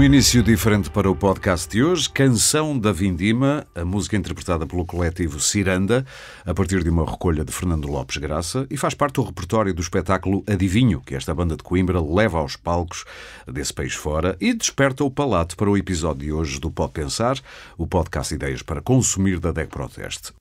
Um início diferente para o podcast de hoje, Canção da Vindima, a música interpretada pelo coletivo Ciranda, a partir de uma recolha de Fernando Lopes Graça, e faz parte do repertório do espetáculo Adivinho, que esta banda de Coimbra leva aos palcos desse país fora e desperta o palato para o episódio de hoje do Pode Pensar, o podcast Ideias para Consumir da DEC Proteste.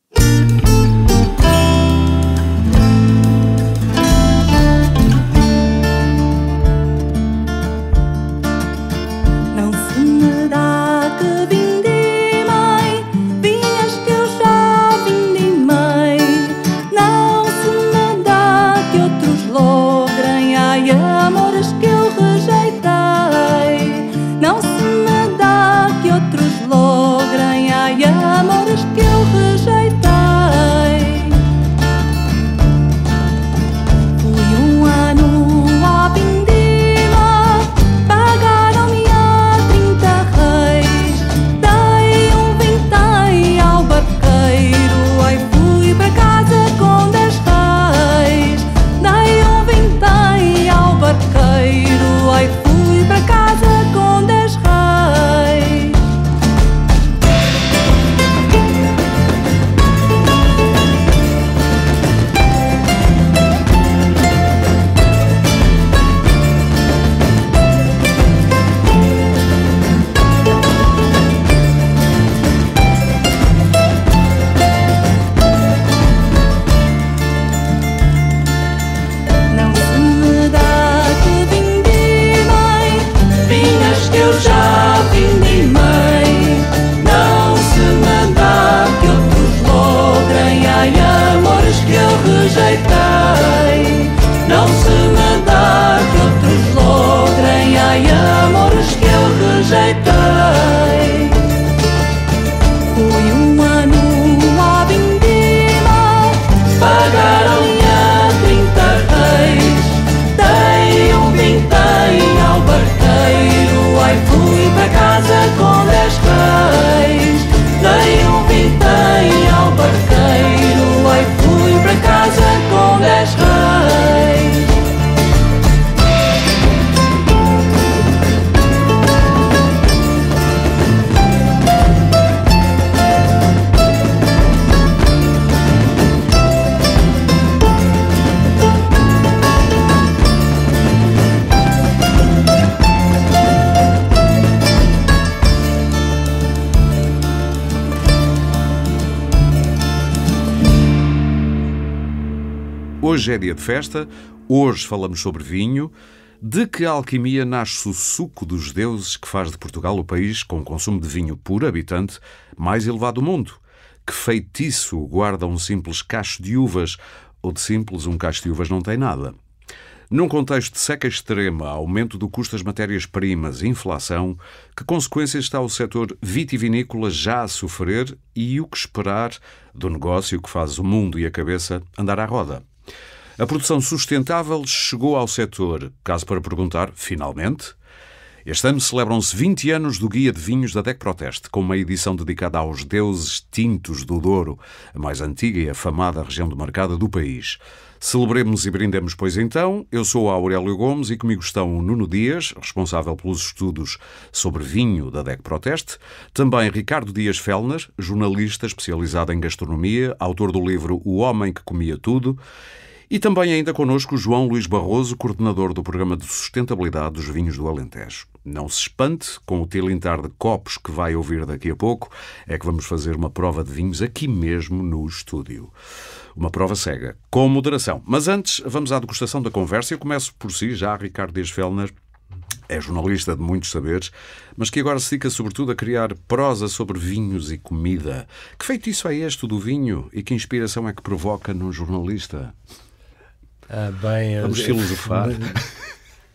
Hoje é dia de festa, hoje falamos sobre vinho. De que alquimia nasce o suco dos deuses que faz de Portugal o país com consumo de vinho por habitante mais elevado do mundo? Que feitiço guarda um simples cacho de uvas, ou de simples um cacho de uvas não tem nada? Num contexto de seca extrema, aumento do custo das matérias-primas e inflação, que consequências está o setor vitivinícola já a sofrer e o que esperar do negócio que faz o mundo e a cabeça andar à roda? A produção sustentável chegou ao setor, caso para perguntar, finalmente? Este ano celebram-se 20 anos do Guia de Vinhos da DEC Proteste, com uma edição dedicada aos deuses tintos do Douro, a mais antiga e afamada região demarcada do país. Celebremos e brindemos, pois então. Eu sou Aurélio Gomes e comigo estão o Nuno Dias, responsável pelos estudos sobre vinho da DEC Proteste, também Ricardo Dias Fellner, jornalista especializado em gastronomia, autor do livro O Homem que Comia Tudo, e também ainda connosco João Luís Barroso, coordenador do Programa de Sustentabilidade dos Vinhos do Alentejo. Não se espante com o tilintar de copos que vai ouvir daqui a pouco, é que vamos fazer uma prova de vinhos aqui mesmo no estúdio. Uma prova cega, com moderação. Mas antes, vamos à degustação da conversa. Eu começo por si, já, Ricardo Dias Fellner. É jornalista de muitos saberes, mas que agora se dedica sobretudo a criar prosa sobre vinhos e comida. Que feitiço é este do vinho e que inspiração é que provoca num jornalista? Vamos filosofar.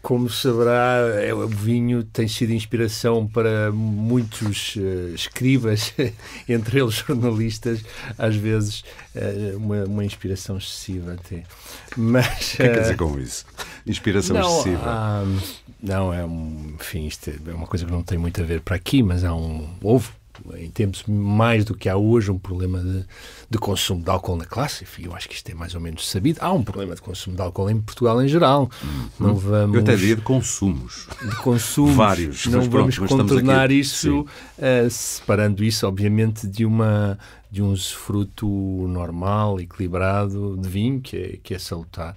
Como saberá, o vinho tem sido inspiração para muitos escribas, entre eles jornalistas, às vezes uma inspiração excessiva até. Mas, o que quer dizer com isso? Inspiração excessiva? Não, enfim, isto é uma coisa que não tem muito a ver para aqui, mas houve em tempos mais do que há hoje, um problema de consumo de álcool na classe. Enfim, eu acho que isto é mais ou menos sabido. Há um problema de consumo de álcool em Portugal em geral. Não vamos... Eu até diria de consumos. De consumos. Vários. Não vamos contornar aqui... isso, separando isso, obviamente, de um usufruto normal, equilibrado de vinho, que é salutar.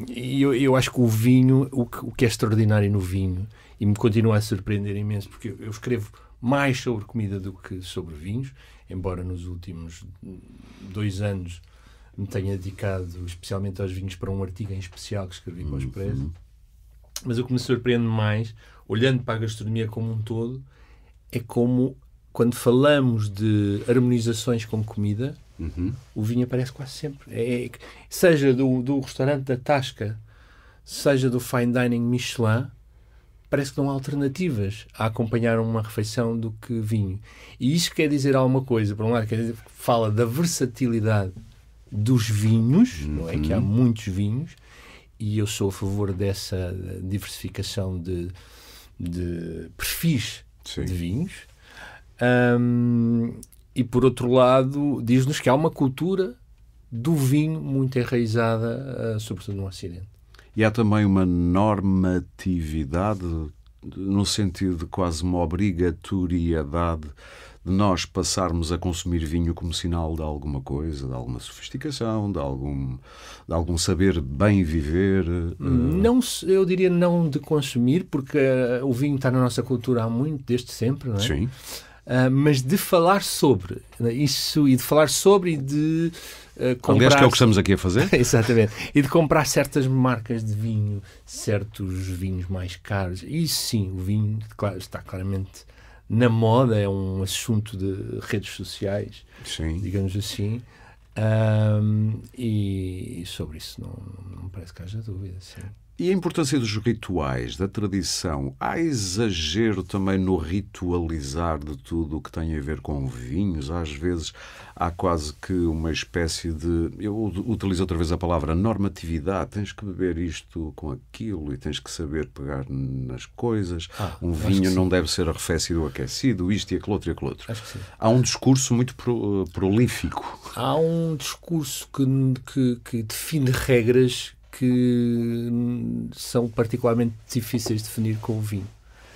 E eu acho que o vinho, o que é extraordinário no vinho, e me continua a surpreender imenso, porque eu escrevo mais sobre comida do que sobre vinhos, embora nos últimos 2 anos me tenha dedicado especialmente aos vinhos para um artigo em especial que escrevi para o Expresso. Mas o que me surpreende mais, olhando para a gastronomia como um todo, é como, quando falamos de harmonizações com comida, o vinho aparece quase sempre. Seja do restaurante da Tasca, seja do fine dining Michelin, parece que não há alternativas a acompanhar uma refeição do que vinho. E isso quer dizer alguma coisa. Por um lado, quer dizer que fala da versatilidade dos vinhos, não é? Que há muitos vinhos, e eu sou a favor dessa diversificação de perfis de vinhos. E, por outro lado, diz-nos que há uma cultura do vinho muito enraizada, sobretudo no Ocidente. E há também uma normatividade, no sentido de quase uma obrigatoriedade de nós passarmos a consumir vinho como sinal de alguma coisa, de alguma sofisticação, de algum saber bem viver. Não, eu diria não de consumir, porque o vinho está na nossa cultura há muito, desde sempre, não é? Sim. Mas de falar sobre isso, e de falar sobre e de comprar... Aliás, que é o que estamos aqui a fazer. Exatamente. E de comprar certas marcas de vinho, certos vinhos mais caros. E sim, o vinho está claramente na moda, é um assunto de redes sociais, sim, digamos assim. E sobre isso não me parece que haja dúvida. Sim. E a importância dos rituais, da tradição? Há exagero também no ritualizar de tudo o que tem a ver com vinhos? Às vezes há quase que uma espécie de... Eu utilizo outra vez a palavra normatividade. Tens que beber isto com aquilo e tens que saber pegar nas coisas. Um vinho não deve ser arrefecido ou aquecido, isto e aquele outro e aquele outro. Acho que sim. Há um discurso muito prolífico. Há um discurso que define regras que são particularmente difíceis de definir com o vinho.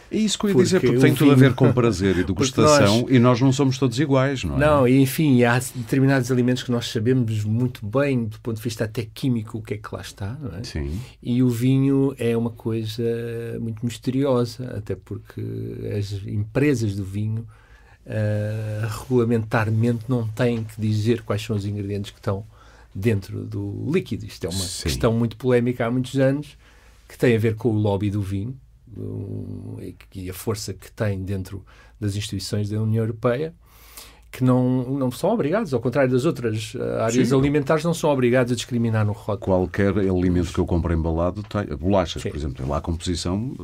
É isso que eu ia dizer, porque tem tudo a ver com prazer e degustação, e nós não somos todos iguais, não é? Não, e enfim, há determinados alimentos que nós sabemos muito bem, do ponto de vista até químico, o que é que lá está, não é? Sim. E o vinho é uma coisa muito misteriosa, até porque as empresas do vinho regulamentarmente não têm que dizer quais são os ingredientes que estão dentro do líquido. Isto é uma questão muito polémica há muitos anos, que tem a ver com o lobby do vinho e a força que tem dentro das instituições da União Europeia, que não são obrigados, ao contrário das outras áreas alimentares, não são obrigados a discriminar no rótulo. Qualquer alimento que eu compre embalado tem bolachas, por exemplo, tem lá a composição,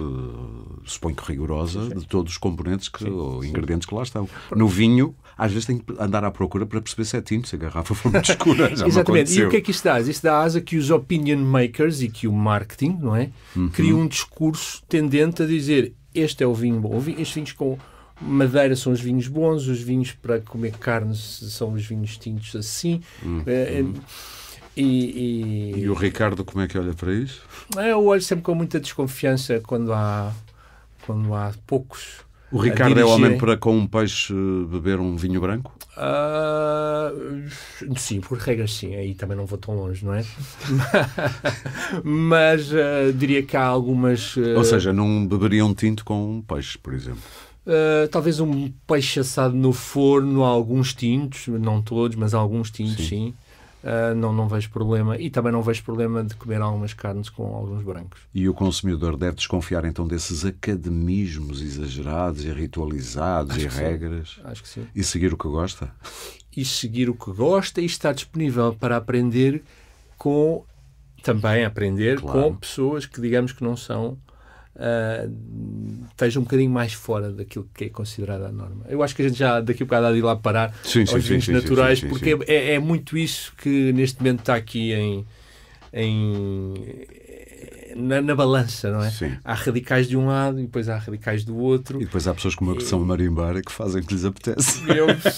suponho que rigorosa, de todos os componentes ou ingredientes que lá estão. No vinho, às vezes tenho que andar à procura para perceber se é tinto, se a garrafa for muito escura. Já exatamente. E o que é que isto dá? Isto dá asa que os opinion makers e que o marketing, não é? Criam um discurso tendente a dizer: este é o vinho bom, estes vinhos com madeira são os vinhos bons, os vinhos para comer carne são os vinhos tintos assim. E o Ricardo, como é que olha para isso? Eu olho sempre com muita desconfiança quando há poucos. O Ricardo é o homem para, com um peixe, beber um vinho branco? Sim, por regras sim. Aí também não vou tão longe, não é? Mas diria que há algumas... Ou seja, não beberia um tinto com um peixe, por exemplo? Talvez um peixe assado no forno, alguns tintos, não todos, mas alguns tintos, sim. Não vejo problema. E também não vejo problema de comer algumas carnes com alguns brancos. E o consumidor deve desconfiar então desses academismos exagerados e ritualizados e regras? Acho que sim. E seguir o que gosta? E seguir o que gosta e estar disponível para aprender com pessoas que, digamos, que não são... esteja um bocadinho mais fora daquilo que é considerada a norma. Eu acho que a gente já daqui a bocado há de ir lá parar aos vinhos naturais, porque é muito isso que neste momento está aqui na balança, não é? Sim. Há radicais de um lado e depois há radicais do outro. E depois há pessoas com uma pressão marimbara que fazem o que lhes apetece.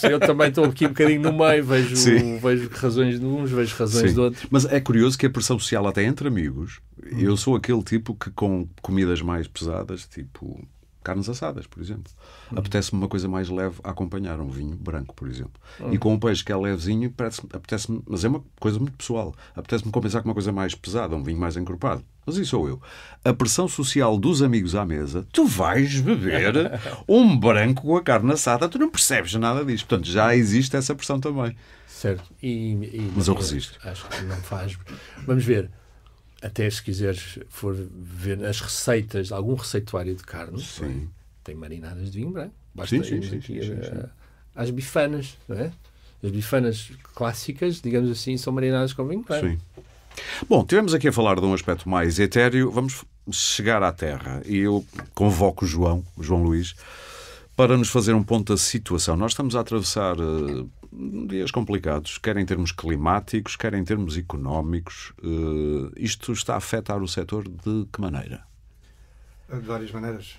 Eu também estou aqui um bocadinho no meio, vejo razões de uns, vejo razões de outros. Mas é curioso que a pressão social, até entre amigos, eu sou aquele tipo que com comidas mais pesadas, tipo carnes assadas, por exemplo, apetece-me uma coisa mais leve a acompanhar, um vinho branco, por exemplo. E com um peixe que é levezinho, apetece-me, mas é uma coisa muito pessoal, apetece-me compensar com uma coisa mais pesada, um vinho mais encorpado. Mas isso sou eu. A pressão social dos amigos à mesa, tu vais beber um branco com a carne assada, tu não percebes nada disto. Portanto, já existe essa pressão também. Certo. Mas eu resisto. Acho que não faz. Vamos ver. Até se quiseres for ver as receitas, algum receituário de carne, tem marinadas de vinho branco. Basta irmos aqui às bifanas, não é? As bifanas clássicas, digamos assim, são marinadas com vinho branco. Sim. Bom, tivemos aqui a falar de um aspecto mais etéreo. Vamos chegar à terra. E eu convoco o João Luís, para nos fazer um ponto da situação. Nós estamos a atravessar dias complicados, quer em termos climáticos, quer em termos económicos. Isto está a afetar o setor de que maneira? De várias maneiras.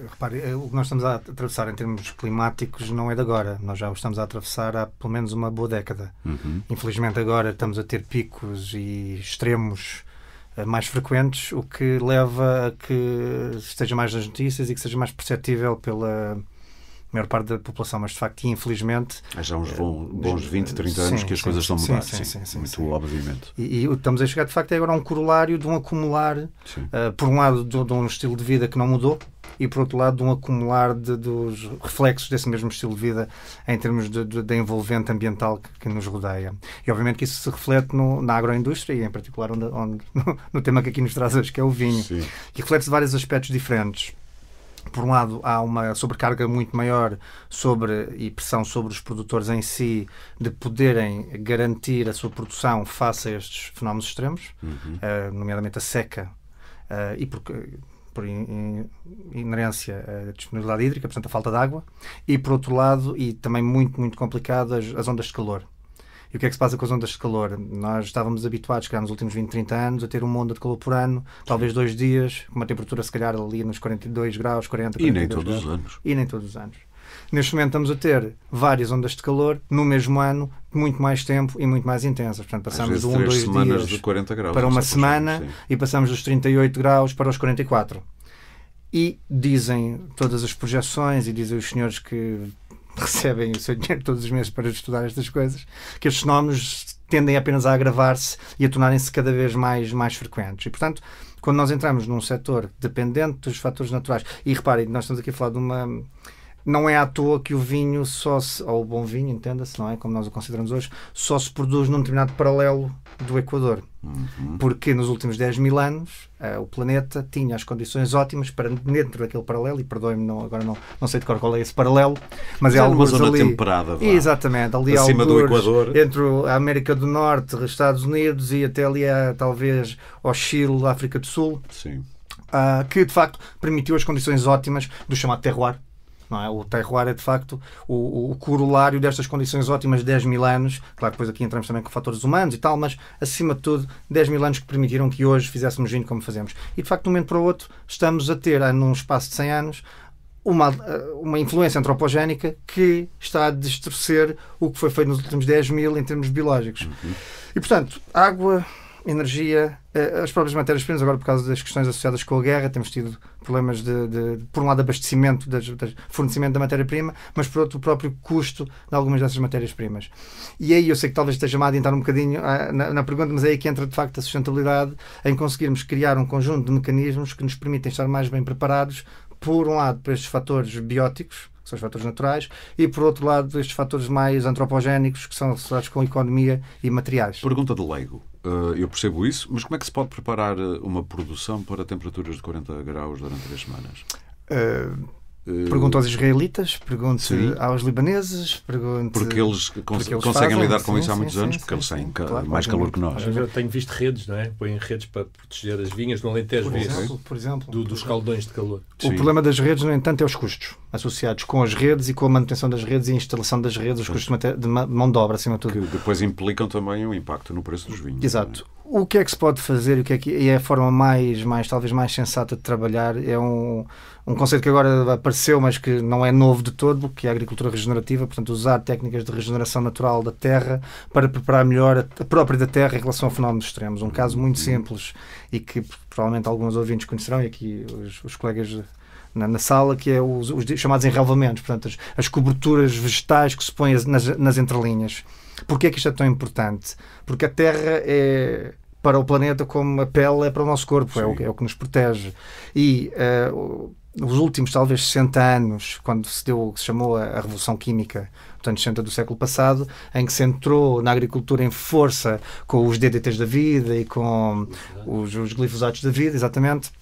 Repare, o que nós estamos a atravessar em termos climáticos não é de agora. Nós já o estamos a atravessar há pelo menos uma boa década. Infelizmente agora estamos a ter picos e extremos mais frequentes, o que leva a que esteja mais nas notícias e que seja mais perceptível pela maior parte da população, mas de facto, infelizmente... Há já uns bons 20, 30 anos que as coisas estão mudadas, muito obviamente. E estamos a chegar, de facto, é agora um corolário de um acumular, por um lado, de um estilo de vida que não mudou, e por outro lado, de um acumular dos reflexos desse mesmo estilo de vida em termos da envolvente ambiental que nos rodeia. E obviamente que isso se reflete na agroindústria e em particular no tema que aqui nos traz hoje, que é o vinho. Sim. E reflete-se vários aspectos diferentes. Por um lado, há uma sobrecarga muito maior e pressão sobre os produtores em si de poderem garantir a sua produção face a estes fenómenos extremos, nomeadamente a seca e por inerência a disponibilidade hídrica, portanto a falta de água, e por outro lado, e também muito, muito complicado, as ondas de calor. E o que é que se passa com as ondas de calor? Nós estávamos habituados, nos últimos 20, 30 anos, a ter uma onda de calor por ano, talvez 2 dias, com uma temperatura se calhar ali nos 42 graus, 40, 42 E nem todos graus. os anos. E nem todos os anos. Neste momento estamos a ter várias ondas de calor no mesmo ano, muito mais tempo e muito mais intensas. Portanto, passamos de 1 a 2 dias de 40 graus, para uma semana e passamos dos 38 graus para os 44. E dizem todas as projeções e dizem os senhores que recebem o seu dinheiro todos os meses para estudar estas coisas, que estes fenómenos tendem apenas a agravar-se e a tornarem-se cada vez mais frequentes. E, portanto, quando nós entramos num setor dependente dos fatores naturais, e reparem, nós estamos aqui a falar de uma... Não é à toa que o vinho ou o bom vinho, entenda-se, não é? Como nós o consideramos hoje, só se produz num determinado paralelo do Equador. Porque nos últimos 10 mil anos o planeta tinha as condições ótimas para dentro daquele paralelo, e perdoem-me, agora não sei de cor qual é esse paralelo, mas é uma zona ali, temperada. Exatamente, ali acima do Equador, entre a América do Norte, os Estados Unidos e até ali talvez ao Chile, a África do Sul, que de facto permitiu as condições ótimas do chamado terroir. Não é? O terroir é de facto o corolário destas condições ótimas de 10 mil anos. Claro, depois aqui entramos também com fatores humanos e tal, mas acima de tudo 10 mil anos que permitiram que hoje fizéssemos vinho como fazemos. E de facto, de um momento para o outro, estamos a ter, num espaço de 100 anos, uma influência antropogénica que está a distorcer o que foi feito nos últimos 10 mil em termos biológicos. E portanto, água, energia, as próprias matérias-primas, agora por causa das questões associadas com a guerra, temos tido problemas por um lado, abastecimento, fornecimento da matéria-prima, mas por outro, o próprio custo de algumas dessas matérias-primas. E aí eu sei que talvez esteja-me a adiantar um bocadinho na pergunta, mas é aí que entra de facto a sustentabilidade, em conseguirmos criar um conjunto de mecanismos que nos permitem estar mais bem preparados, por um lado, para estes fatores bióticos, que são os fatores naturais, e por outro lado, estes fatores mais antropogénicos, que são associados com economia e materiais. Pergunta de leigo. Eu percebo isso, mas como é que se pode preparar uma produção para temperaturas de 40 graus durante 3 semanas? Pergunto aos israelitas, pergunto aos libaneses, porque eles conseguem lidar com isso há muitos anos, porque eles têm mais calor que nós. Eu tenho visto redes, não é? Põem redes para proteger as vinhas no Alentejo, por exemplo, dos caldões de calor. O problema das redes, no entanto, é os custos associados com as redes e com a manutenção das redes e a instalação das redes, os custos de mão de obra, acima de tudo. Que depois implicam também o impacto no preço dos vinhos. Exato. O que é que se pode fazer e é a forma talvez mais sensata de trabalhar é um conceito que agora apareceu, mas que não é novo de todo, que é a agricultura regenerativa, portanto usar técnicas de regeneração natural da terra para preparar melhor a própria da terra em relação a fenómenos extremos. Um caso muito simples e que provavelmente alguns ouvintes conhecerão, e aqui os colegas na sala, que é os chamados enrelvamentos, portanto as coberturas vegetais que se põem nas entrelinhas. Porquê é que isto é tão importante? Porque a terra é para o planeta como a pele é para o nosso corpo, é o que nos protege. E nos últimos talvez 60 anos, quando se deu o que se chamou a Revolução Química, portanto 60 do século passado, em que se entrou na agricultura em força com os DDTs da vida e com os glifosatos da vida, exatamente,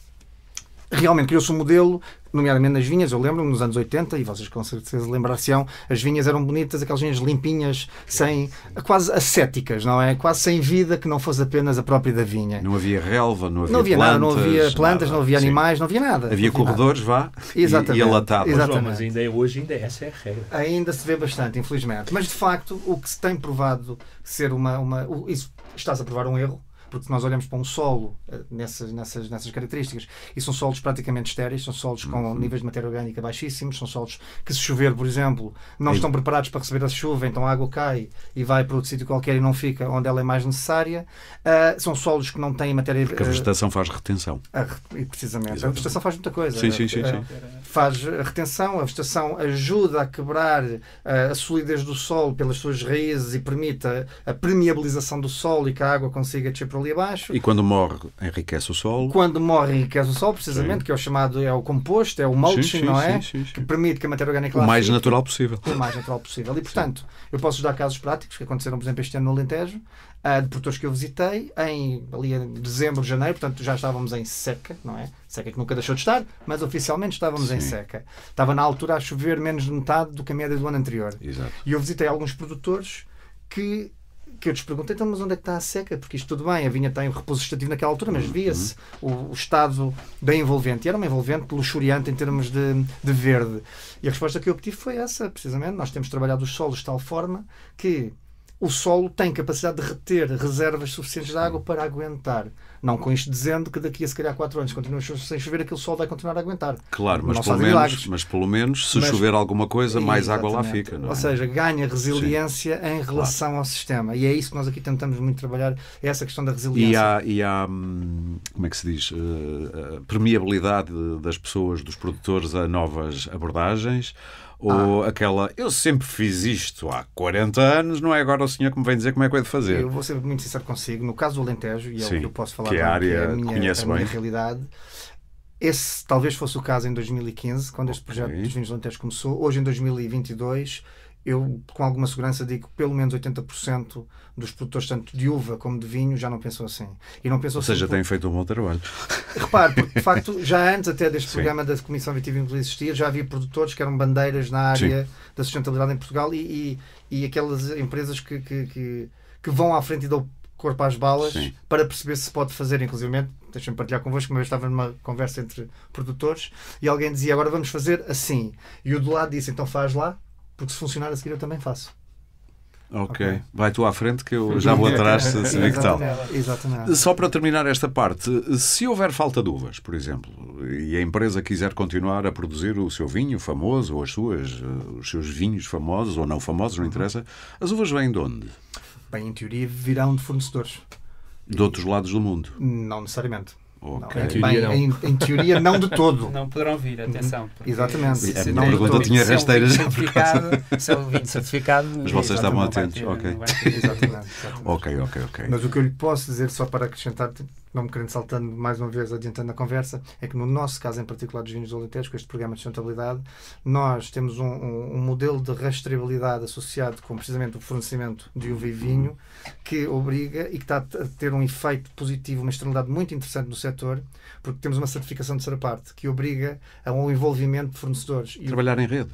realmente criou-se um modelo, nomeadamente nas vinhas. Eu lembro-me nos anos 80, e vocês com certeza lembrar-se-ão, as vinhas eram bonitas, aquelas vinhas limpinhas, quase ascéticas, não é? Quase sem vida, que não fosse apenas a própria da vinha. Não havia relva, não havia plantas. Nada, não havia plantas, nada. Não havia animais, não havia nada. Havia corredores, e alatados. Mas hoje essa é a regra. Ainda se vê bastante, infelizmente. Mas, de facto, o que se tem provado ser isso está-se a provar um erro, porque se nós olhamos para um solo nessas características, e são solos praticamente estéreis, são solos com níveis de matéria orgânica baixíssimos, são solos que, se chover, por exemplo, não estão preparados para receber a chuva, então a água cai e vai para outro sítio qualquer e não fica onde ela é mais necessária. São solos que não têm matéria... Porque a vegetação faz retenção. Precisamente. Exatamente. A vegetação faz muita coisa. Sim. Faz a retenção, a vegetação ajuda a quebrar a solidez do solo pelas suas raízes e permite a permeabilização do solo e que a água consiga descer para ali abaixo. E quando morre, enriquece o solo. Quando morre, enriquece o solo, precisamente, que é o chamado, é o composto, é o mulching, não é? Que permite que a matéria orgânica lá o mais fique natural possível. O mais natural possível. E, portanto, eu posso dar casos práticos que aconteceram, por exemplo, este ano no Alentejo, de produtores que eu visitei, ali em dezembro, janeiro, portanto já estávamos em seca, não é? Seca que nunca deixou de estar, mas oficialmente estávamos em seca. Estava na altura a chover menos de metade do que a média do ano anterior. Exato. E eu visitei alguns produtores que eu lhes perguntei, então, mas onde é que está a seca? Porque isto tudo bem, a vinha tem um repouso estativo naquela altura, mas via-se o estado da envolvente. E era uma envolvente luxuriante em termos de verde. E a resposta que eu obtive foi essa, precisamente. Nós temos trabalhado os solos de tal forma que o solo tem capacidade de reter reservas suficientes de água para aguentar. Não com isto dizendo que daqui a se calhar 4 anos continua sem chover, aquele solo vai continuar a aguentar. Claro, mas pelo menos se chover alguma coisa, mais água lá fica. Não é? Ou seja, ganha resiliência em relação ao sistema. E é isso que nós aqui tentamos muito trabalhar, é essa questão da resiliência. E há como é que se diz, permeabilidade das pessoas, dos produtores a novas abordagens. Ou aquela, eu sempre fiz isto há 40 anos, não é agora o senhor que me vem dizer como é que eu hei de fazer. Eu vou ser muito sincero consigo. No caso do Alentejo, e é o que eu posso falar, que é a área que conhece bem, a minha realidade, esse talvez fosse o caso em 2015, quando este projeto dos vinhos do Alentejo começou. Hoje, em 2022, eu com alguma segurança digo que pelo menos 80% dos produtores, tanto de uva como de vinho, já não pensou assim. E não pensou Ou seja, têm feito um bom trabalho. Repare, porque de facto, já antes até deste programa da Comissão Vitivinícola existir, já havia produtores que eram bandeiras na área da sustentabilidade em Portugal e aquelas empresas que vão à frente e dão corpo às balas para perceber se pode fazer, inclusive, deixem-me partilhar convosco, uma vez estava numa conversa entre produtores e alguém dizia, agora vamos fazer assim. E o do lado disse, então faz lá, porque se funcionar a seguir eu também faço. Ok. Vai tu à frente que eu já vou atrás se vir que tal. Exatamente. Só para terminar esta parte, se houver falta de uvas, por exemplo, e a empresa quiser continuar a produzir o seu vinho famoso ou os seus vinhos famosos ou não famosos, não interessa, as uvas vêm de onde? Bem, em teoria virão de fornecedores. De outros lados do mundo? Não necessariamente. Okay. Bem, em teoria não de todo. Não poderão vir, atenção. Exatamente. A minha pergunta tinha rasteiras. Se é um vinho certificado... Mas vocês estavam atentos. Exatamente. Ok. Mas o que eu lhe posso dizer, só para acrescentar, não me querendo saltando mais uma vez, adiantando a conversa, é que no nosso caso em particular dos vinhos do Alentejo, com este programa de sustentabilidade, nós temos um modelo de rastreabilidade associado com precisamente o fornecimento de uva e vinho que obriga e que está a ter um efeito positivo, uma externalidade muito interessante no setor, porque temos uma certificação de terceira parte que obriga a um envolvimento de fornecedores. Trabalhar em rede.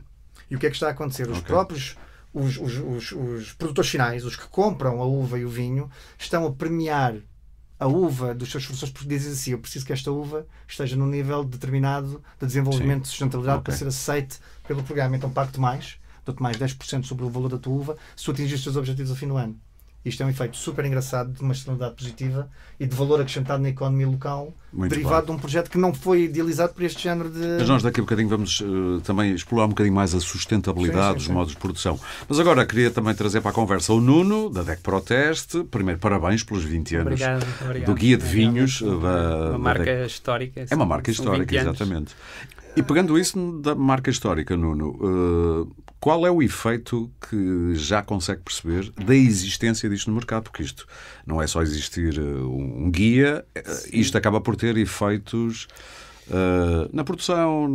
E o que é que está a acontecer? Os próprios os produtores finais, os que compram a uva e o vinho, estão a premiar a uva dos seus fornecedores porque dizem assim, eu preciso que esta uva esteja num nível determinado de desenvolvimento de sustentabilidade para ser aceite pelo programa. Então pago-te mais, dou-te mais 10% sobre o valor da tua uva se tu atingires os teus objetivos ao fim do ano. Isto é um efeito super engraçado de uma externalidade positiva e de valor acrescentado na economia local, Muito derivado de um projeto que não foi idealizado por este género de... Mas nós daqui a bocadinho vamos também explorar um bocadinho mais a sustentabilidade dos modos de produção. Mas agora queria também trazer para a conversa o Nuno, da DEC Proteste. Primeiro, parabéns pelos 20 anos obrigado. do Guia de Vinhos. Uma marca DEC. histórica. É uma marca histórica, exatamente. E pegando isso da marca histórica, Nuno, qual é o efeito que já consegue perceber da existência disto no mercado? Porque isto não é só existir um guia, isto acaba por ter efeitos na produção,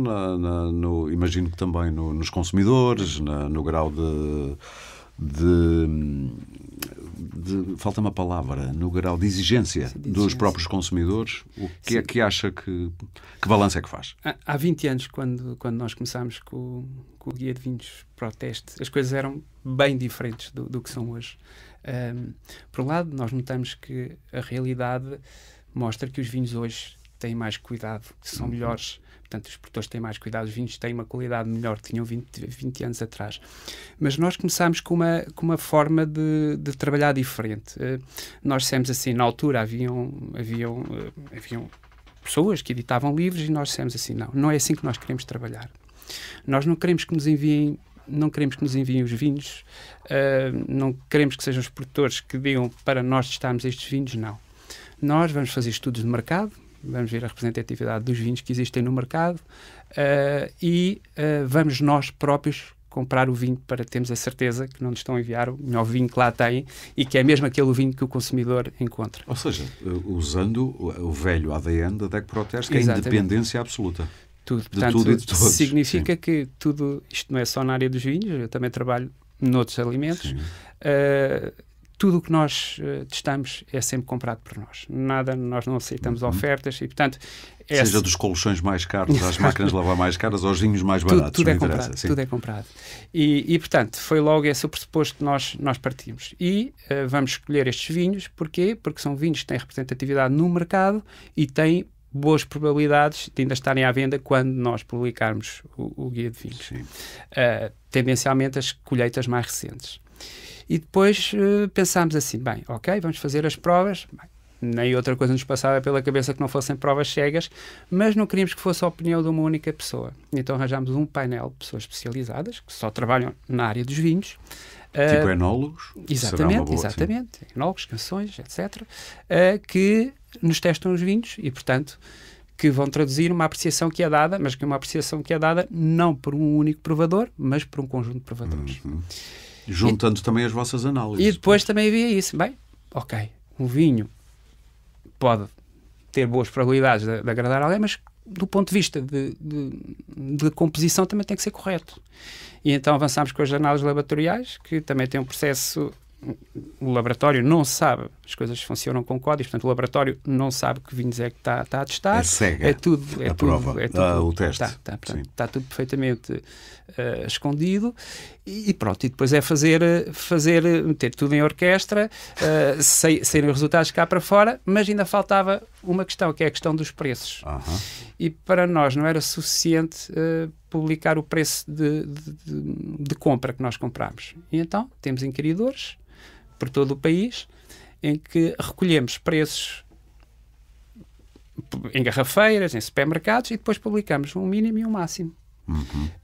imagino que também nos consumidores, no grau falta uma palavra, no grau de exigência dos próprios consumidores. O que é que acha que balanço é que faz? Há 20 anos, quando nós começámos com o Guia de Vinhos Proteste, as coisas eram bem diferentes do que são hoje. Por um lado, nós notamos que a realidade mostra que os vinhos hoje têm mais cuidado, são melhores. Portanto, os produtores têm mais cuidado, os vinhos têm uma qualidade melhor que tinham 20 anos atrás. Mas nós começámos com uma forma de trabalhar diferente. Nós dissemos assim, na altura haviam pessoas que editavam livros e nós dissemos assim, não é assim que nós queremos trabalhar. Nós não queremos que nos enviem os vinhos, não queremos que sejam os produtores que digam para nós testarmos estes vinhos, não. Nós vamos fazer estudos de mercado, vamos ver a representatividade dos vinhos que existem no mercado e vamos nós próprios comprar o vinho para termos a certeza que não nos estão a enviar o melhor vinho que lá têm e que é mesmo aquele vinho que o consumidor encontra. Ou seja, usando o velho ADN da DEC Proteste, que é a independência absoluta. Tudo. De Portanto, tudo e de todos. Significa que tudo, isto não é só na área dos vinhos, eu também trabalho noutros alimentos. Tudo o que nós testamos é sempre comprado por nós. Nós não aceitamos ofertas e, portanto... Seja dos colchões mais caros, às máquinas de lavar mais caras, aos vinhos mais baratos. Tudo é comprado. Tudo é comprado. E, portanto, foi logo esse o pressuposto que nós partimos. E vamos escolher estes vinhos. Porquê? Porque são vinhos que têm representatividade no mercado e têm boas probabilidades de ainda estarem à venda quando nós publicarmos o Guia de Vinhos. Tendencialmente as colheitas mais recentes. E depois pensámos assim, bem, ok, vamos fazer as provas. Bem, nem outra coisa nos passava pela cabeça que não fossem provas cegas, mas não queríamos que fosse a opinião de uma única pessoa. Então arranjámos um painel de pessoas especializadas, que só trabalham na área dos vinhos. Tipo enólogos? Exatamente. Enólogos, canções, etc. Que nos testam os vinhos e, portanto, que vão traduzir uma apreciação que é dada, mas que é uma apreciação que é dada não por um único provador, mas por um conjunto de provadores. Juntando também as vossas análises. E depois também havia isso. Bem, ok, um vinho pode ter boas probabilidades de agradar alguém, mas do ponto de vista de composição também tem que ser correto. E então avançámos com as análises laboratoriais, que também tem um processo... O laboratório não sabe, as coisas funcionam com códigos, portanto o laboratório não sabe que vinhos é que está a testar. É cega. É tudo. O teste. Está tudo perfeitamente escondido e pronto. E depois é meter tudo em orquestra, saírem os resultados cá para fora, mas ainda faltava uma questão, que é a questão dos preços. E para nós não era suficiente publicar o preço de compra que nós compramos. E então temos inquiridores por todo o país em que recolhemos preços em garrafeiras, em supermercados e depois publicamos um mínimo e um máximo.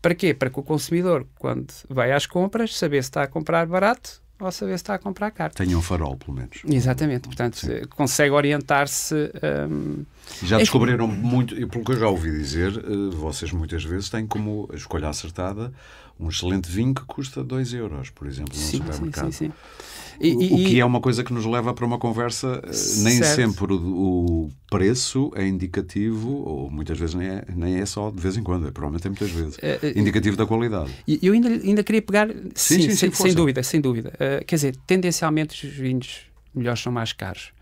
Para quê? Para que o consumidor, quando vai às compras, saber se está a comprar barato ou saber se está a comprar caro. Tenha um farol, pelo menos. Exatamente. Portanto, consegue orientar-se... Já descobriram muito, e pelo que eu já ouvi dizer, vocês muitas vezes têm como escolha acertada um excelente vinho que custa 2 euros, por exemplo, no supermercado. Sim. O que é uma coisa que nos leva para uma conversa, nem sempre o preço é indicativo, ou muitas vezes nem é só de vez em quando, provavelmente é muitas vezes, indicativo da qualidade. Eu ainda queria pegar, sim, sem dúvida. Quer dizer, tendencialmente os vinhos melhores são mais caros,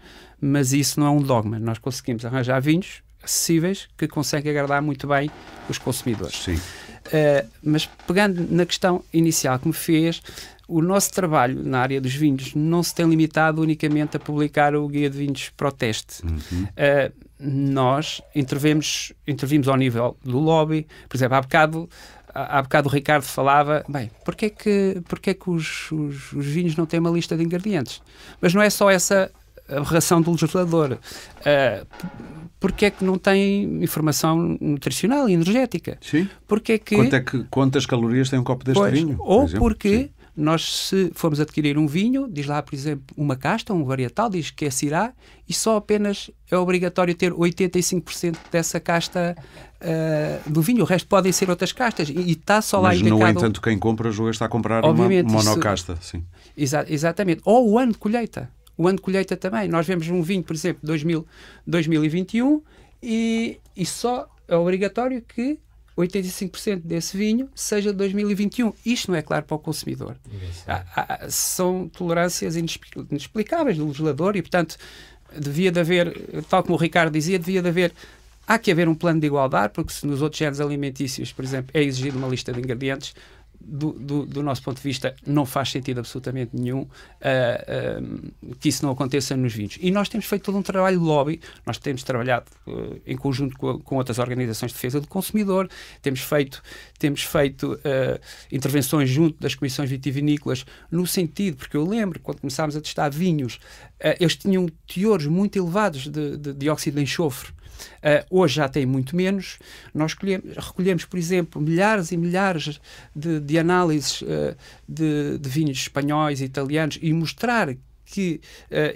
mas isso não é um dogma. Nós conseguimos arranjar vinhos acessíveis que conseguem agradar muito bem os consumidores. Sim. Mas pegando na questão inicial que me fez, o nosso trabalho na área dos vinhos não se tem limitado unicamente a publicar o Guia de Vinhos Proteste. nós intervimos ao nível do lobby. Por exemplo, há bocado o Ricardo falava, bem, porquê que os vinhos não têm uma lista de ingredientes? Mas não é só essa aberração do legislador. Porque é que não tem informação nutricional e energética? Sim. Porque que... Quantas calorias tem um copo deste vinho? Ou porque nós, se formos adquirir um vinho, diz lá, por exemplo, uma casta, um varietal, diz que é Syrah, e só apenas é obrigatório ter 85% dessa casta do vinho. O resto podem ser outras castas. E está só lá indicado... Mas, no entanto, quem compra julga está a comprar uma monocasta. Sim. Exatamente. Ou o ano de colheita. O ano de colheita também. Nós vemos um vinho, por exemplo, 2021 e só é obrigatório que 85% desse vinho seja de 2021. Isto não é claro para o consumidor. São tolerâncias inexplicáveis do legislador e, portanto, devia de haver, tal como o Ricardo dizia, há que haver um plano de igualdade, porque se nos outros géneros alimentícios, por exemplo, é exigido uma lista de ingredientes, do nosso ponto de vista, não faz sentido absolutamente nenhum que isso não aconteça nos vinhos. E nós temos feito todo um trabalho de lobby, nós temos trabalhado em conjunto com outras organizações de defesa do consumidor, temos feito intervenções junto das comissões vitivinícolas, no sentido, porque eu lembro, quando começámos a testar vinhos, eles tinham teores muito elevados de dióxido de enxofre. Hoje já tem muito menos. Nós recolhemos, por exemplo, milhares e milhares de análises de vinhos espanhóis e italianos e mostrar que,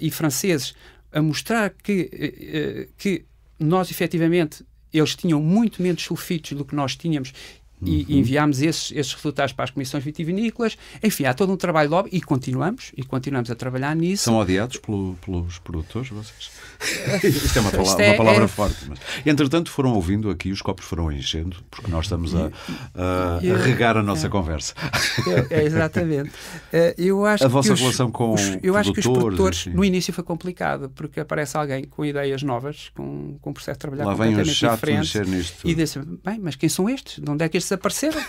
e franceses, a mostrar que nós, efetivamente, eles tinham muito menos sulfitos do que nós tínhamos. E enviámos esses resultados para as comissões vitivinícolas. Enfim, há todo um trabalho de lobby e continuamos a trabalhar nisso. São odiados pelos produtores, vocês? Isto é uma palavra forte. Mas, entretanto, foram ouvindo aqui, os copos foram enchendo, porque nós estamos a regar a nossa conversa. Exatamente. Eu acho a vossa relação com eu acho que os produtores, assim. No início foi complicado, porque aparece alguém com ideias novas, com um processo de trabalhar lá completamente diferente. Mexer nisto e diz, bem, mas quem são estes? De onde é que estes apareceram?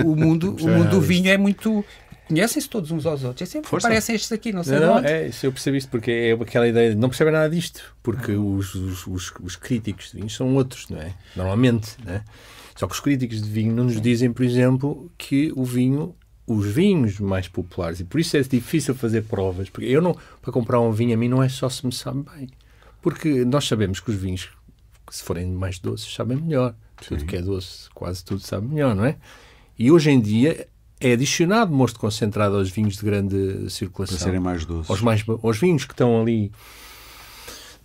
O mundo do vinho é muito... Conhecem-se todos uns aos outros. É sempre aparecem estes aqui, não sei de onde. Isso eu percebi isto, porque é aquela ideia de não percebem nada disto, porque os críticos de vinho são outros, não é? Normalmente, não é? Só que os críticos de vinho não nos dizem, por exemplo, que os vinhos mais populares, e por isso é difícil fazer provas, porque para comprar um vinho, a mim não é só se me sabe bem, porque nós sabemos que os vinhos, se forem mais doces, sabem melhor. Tudo que é doce, quase tudo sabe melhor, não é? E hoje em dia é adicionado mosto concentrado aos vinhos de grande circulação. Para serem mais doces. Aos vinhos que estão ali,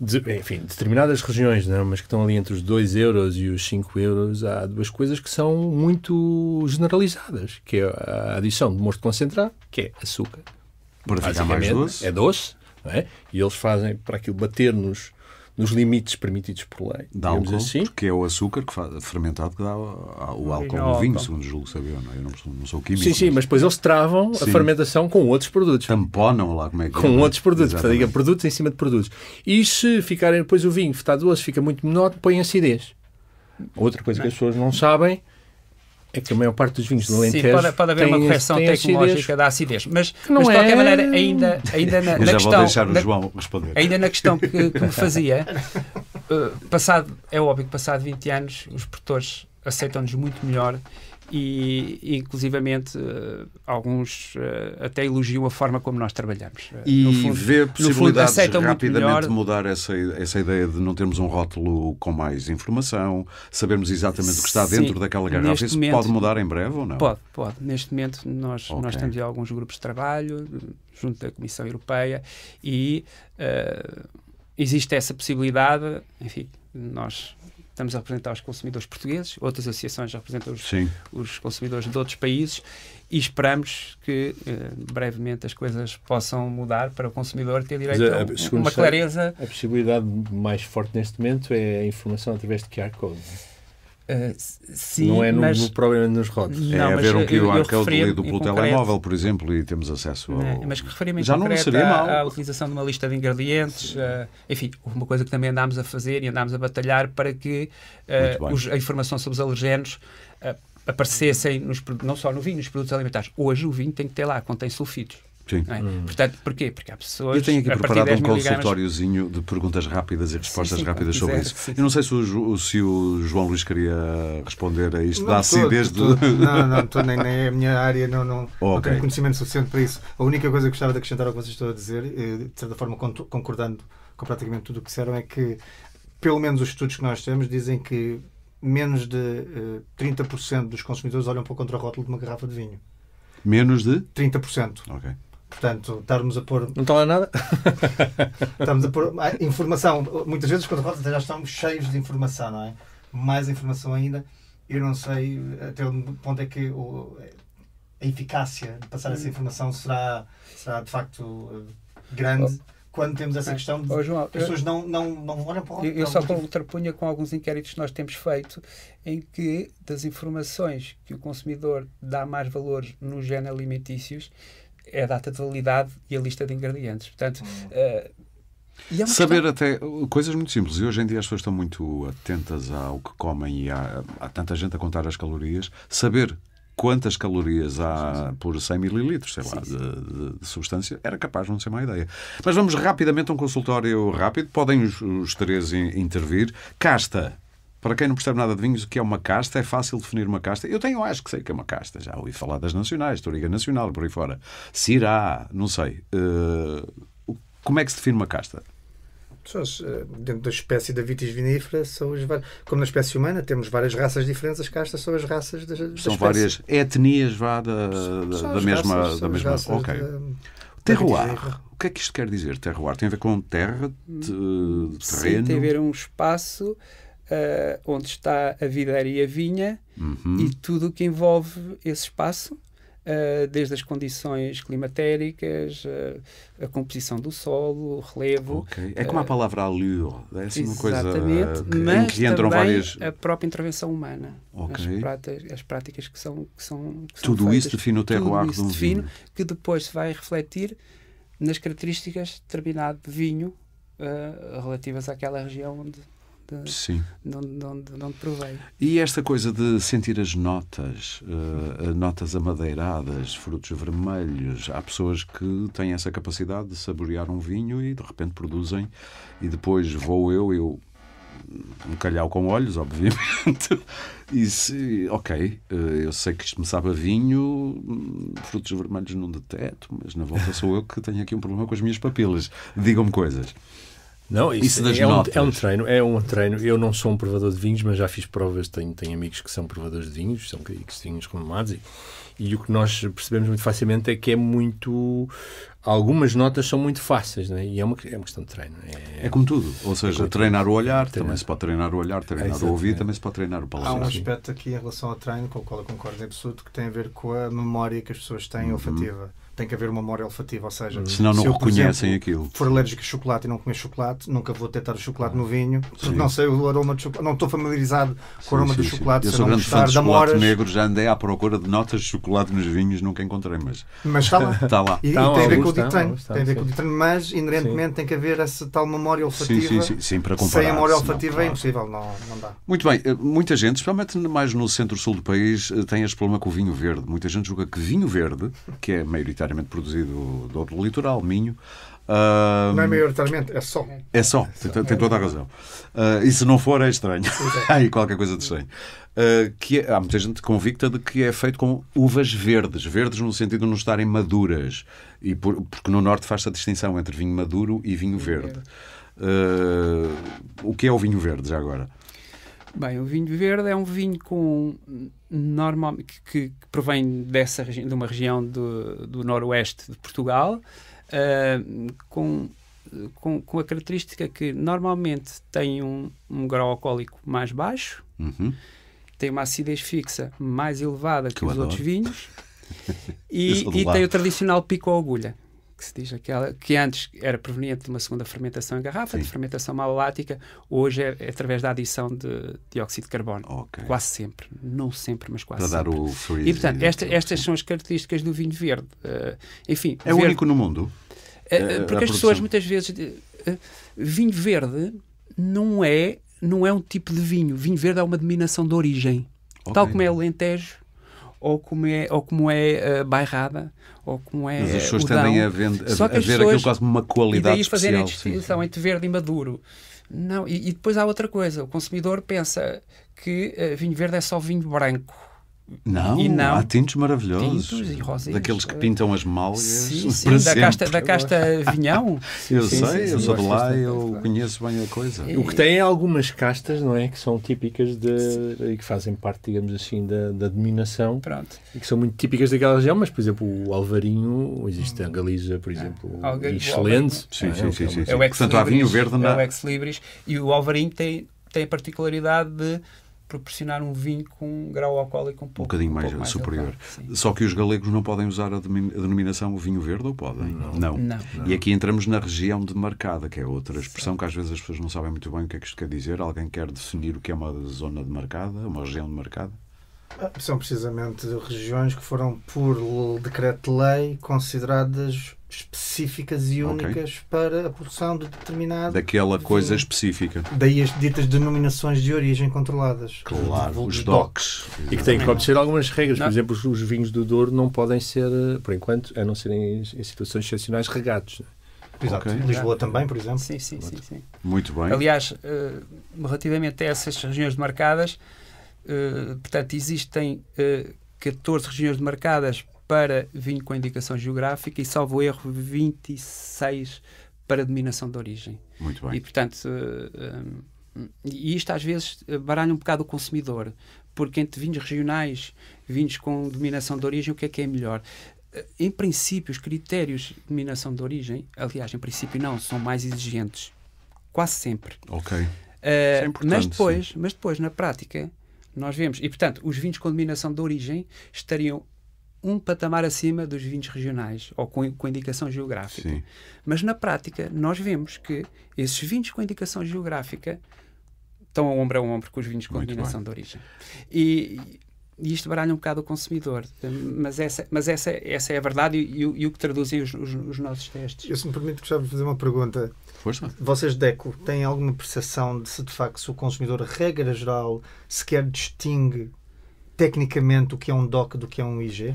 enfim, determinadas regiões, não, mas que estão ali entre os 2 euros e os 5 euros, há duas coisas que são muito generalizadas, que é a adição de mosto concentrado, que é açúcar. Para ficar mais doce. É doce, não é? E eles fazem para aquilo bater nos limites permitidos por lei. Dá álcool, assim. Porque é o açúcar fermentado que dá o álcool no vinho, segundo julgo saber. Eu não sou químico. Sim, mas depois eles travam a fermentação com outros produtos. Tamponam lá, como é que é? Com outros produtos. Portanto, produtos em cima de produtos. E se ficarem depois o vinho está doce, fica muito menor, põe acidez. Outra coisa que as pessoas não sabem é que a maior parte dos vinhos do Alentejo pode haver uma correção tecnológica da acidez, mas de qualquer maneira, ainda na já questão, vou deixar o João responder. Ainda na questão que me fazia, é óbvio que passado 20 anos os produtores aceitam-nos muito melhor e inclusivamente alguns até elogiam a forma como nós trabalhamos. E vê possibilidades de rapidamente mudar essa ideia de não termos um rótulo com mais informação, sabermos exatamente o que está dentro daquela garrafa. Isso pode mudar em breve ou não? Pode. Neste momento nós temos alguns grupos de trabalho junto da Comissão Europeia e existe essa possibilidade. Enfim, nós estamos a representar os consumidores portugueses, outras associações representam os consumidores de outros países e esperamos que brevemente as coisas possam mudar para o consumidor ter direito a uma clareza. A possibilidade mais forte neste momento é a informação através de QR Code. Sim, não é propriamente nos rótulos. É haver um QR Code lido pelo telemóvel, por exemplo, e temos acesso ao... Mas que referimos já não seria mal à utilização de uma lista de ingredientes. Enfim, uma coisa que também andámos a fazer e andámos a batalhar para que a informação sobre os alergenos aparecessem não só no vinho, nos produtos alimentares. Hoje o vinho tem que ter lá, contém sulfitos. Sim. Não é? Portanto, porquê? Porque há pessoas... Eu tenho aqui a partir de preparado 10 um miligramas... consultóriozinho de perguntas rápidas e respostas rápidas sobre quiser, isso. Eu não sei se o João Luís queria responder a isto da acidez Não, nem é a minha área, não tenho conhecimento suficiente para isso. A única coisa que gostava de acrescentar ao que vocês estão a dizer, de certa forma concordando com praticamente tudo o que disseram, é que, pelo menos os estudos que nós temos, dizem que menos de 30% dos consumidores olham para o contrarótulo de uma garrafa de vinho. Menos de? 30%. Ok. Portanto, estarmos a pôr... Não está lá nada? Estamos a pôr informação. Muitas vezes os contrarótulos já estão cheios de informação, não é? Mais informação ainda. Eu não sei até onde ponto é que a eficácia de passar essa informação será de facto grande quando temos essa questão de João, as pessoas não olham para o rótulo. Eu só contrapunha com alguns inquéritos que nós temos feito em que das informações que o consumidor dá mais valor nos géneros alimentícios é a data de validade e a lista de ingredientes. Portanto, saber até coisas muito simples. E hoje em dia as pessoas estão muito atentas ao que comem e há tanta gente a contar as calorias. Saber quantas calorias há por 100 mililitros, sei lá, de substância, era capaz de não ser má ideia. Mas vamos rapidamente a um consultório rápido. Podem os três intervir. Casta. Para quem não percebe nada de vinhos, o que é uma casta? É fácil definir uma casta? Eu acho que sei que é uma casta. Já ouvi falar das nacionais, Touriga Nacional, por aí fora. Syrah, não sei. Como é que se define uma casta? Dentro da espécie da vitis vinífera, como na espécie humana, temos várias raças diferentes. As castas são as raças da espécie. São várias etnias da mesma. Ok. Terroir. O que é que isto quer dizer, terroir? Tem a ver com terra, terreno? Sim, tem a ver um espaço onde está a videira e a vinha e tudo o que envolve esse espaço, desde as condições climatéricas, a composição do solo, o relevo. Okay. É como a palavra allure, é assim uma coisa mas em que entram também várias... a própria intervenção humana. Okay. As práticas que são tudo feitas, isso define o terroir de um vinho. Que depois se vai refletir nas características de determinado vinho relativas àquela região onde proveio. E esta coisa de sentir as notas, notas amadeiradas, frutos vermelhos, há pessoas que têm essa capacidade de saborear um vinho e de repente produzem, e depois vou eu um calhau com olhos, obviamente, eu sei que isto me sabe a vinho, frutos vermelhos não deteto, mas na volta sou eu que tenho aqui um problema com as minhas papilas. Digam-me coisas. Não, isso é um treino. Eu não sou um provador de vinhos, mas já fiz provas, tenho amigos que são provadores de vinhos, são vinhos renomados, e o que nós percebemos muito facilmente é que algumas notas são muito fáceis, né? E é uma questão de treino. É como tudo, ou seja, treinar o olhar, também se pode treinar o olhar, treinar o ouvido, também se pode treinar o paladar. Há um aspecto aqui em relação ao treino, com o qual eu concordo em absoluto, que tem a ver com a memória que as pessoas têm olfativa. Tem que haver uma memória olfativa, ou seja, senão não reconhecem aquilo. Se for alérgico a chocolate e não comer chocolate, nunca vou detectar o chocolate no vinho, porque sim. Não sei o aroma de chocolate, não estou familiarizado com o aroma do chocolate. Eu sou grande fã de chocolate negro, já andei à procura de notas de chocolate nos vinhos, nunca encontrei, mas está lá. Está lá. E tem a ver com o dito treino, mas inerentemente tem que haver essa tal memória olfativa. Sim, para comparar. Sem a memória olfativa é impossível, não dá. Muito bem, muita gente, especialmente mais no centro-sul do país, tem este problema com o vinho verde. Muita gente julga que vinho verde, que é maioritariamente produzido do litoral, Minho. Não é maioritariamente, é só. É só, tem toda a razão. E se não for, é estranho. Há aí qualquer coisa de estranho. Há muita gente convicta de que é feito com uvas verdes no sentido de não estarem maduras. Porque no Norte faz-se a distinção entre vinho maduro e vinho verde. O que é o vinho verde, já agora? Bem, o vinho verde é um vinho que provém de uma região do noroeste de Portugal, com a característica que normalmente tem um grau alcoólico mais baixo, tem uma acidez fixa mais elevada que os outros vinhos e tem o tradicional pico à agulha, que se diz que antes era proveniente de uma segunda fermentação em garrafa, de fermentação malolática, hoje é através da adição de dióxido de carbono. Okay. Quase sempre. Não sempre, mas quase para sempre. Dar o freeze. E, portanto, estas são as características do vinho verde. Enfim, é o único no mundo? Porque as pessoas muitas vezes... vinho verde não é um tipo de vinho. Vinho verde é uma denominação de origem. Okay. Tal como é o Alentejo, ou como é bairrada, ou como é. Mas as pessoas tendem a ver aquilo quase como uma qualidade especial. E daí fazerem a distinção entre verde e maduro. Não, e depois há outra coisa. O consumidor pensa que vinho verde é só vinho branco. Não, há tintos maravilhosos. Tintos e rosés. Daqueles que pintam as malgas. Sim, da casta vinhão. Eu sei, eu sou de lá, eu conheço bem a coisa. O que tem é algumas castas, não é? Que são típicas e que fazem parte, digamos assim, da denominação. Pronto. E que são muito típicas daquela região, mas, por exemplo, o Alvarinho, existe a Galiza, por exemplo, excelente. Sim. Portanto, há vinho verde é o Ex Libris, e o Alvarinho tem a particularidade de proporcionar um vinho com um grau alcoólico um bocadinho mais superior. Só que os galegos não podem usar a denominação vinho verde, ou podem? Não. E aqui entramos na região demarcada, que é outra expressão que às vezes as pessoas não sabem muito bem o que é que isto quer dizer. Alguém quer definir o que é uma zona demarcada, uma região demarcada? São precisamente regiões que foram, por decreto-lei, consideradas específicas e únicas para a produção de determinado daquela coisa específica. Daí as ditas denominações de origem controladas. Claro, os DOCs. E que têm que obedecer algumas regras. Por exemplo, os vinhos do Douro não podem ser, por enquanto, a não serem em situações excepcionais, regados. Exato. Lisboa também, por exemplo. Sim. Muito bem. Aliás, relativamente a essas regiões demarcadas, portanto, existem 14 regiões demarcadas para vinho com indicação geográfica e, salvo erro, 26 para denominação de origem. Muito bem. E, portanto, e isto às vezes baralha um bocado o consumidor, porque entre vinhos regionais, vinhos com denominação de origem, o que é melhor? Em princípio, os critérios de denominação de origem, aliás, em princípio não, são mais exigentes. Quase sempre. Ok. É importante, mas depois, na prática, nós vemos, e portanto, os vinhos com denominação de origem estariam um patamar acima dos vinhos regionais ou com indicação geográfica. Sim. Mas na prática nós vemos que esses vinhos com indicação geográfica estão ombro a ombro com os vinhos com denominação de origem. E isto baralha um bocado o consumidor. Mas essa é a verdade e o que traduzem os nossos testes. Eu, se me permite, gostava de fazer uma pergunta. Força. Vocês, DECO, têm alguma percepção de se, de facto, se o consumidor, regra geral, sequer distingue tecnicamente o que é um DOC do que é um IG?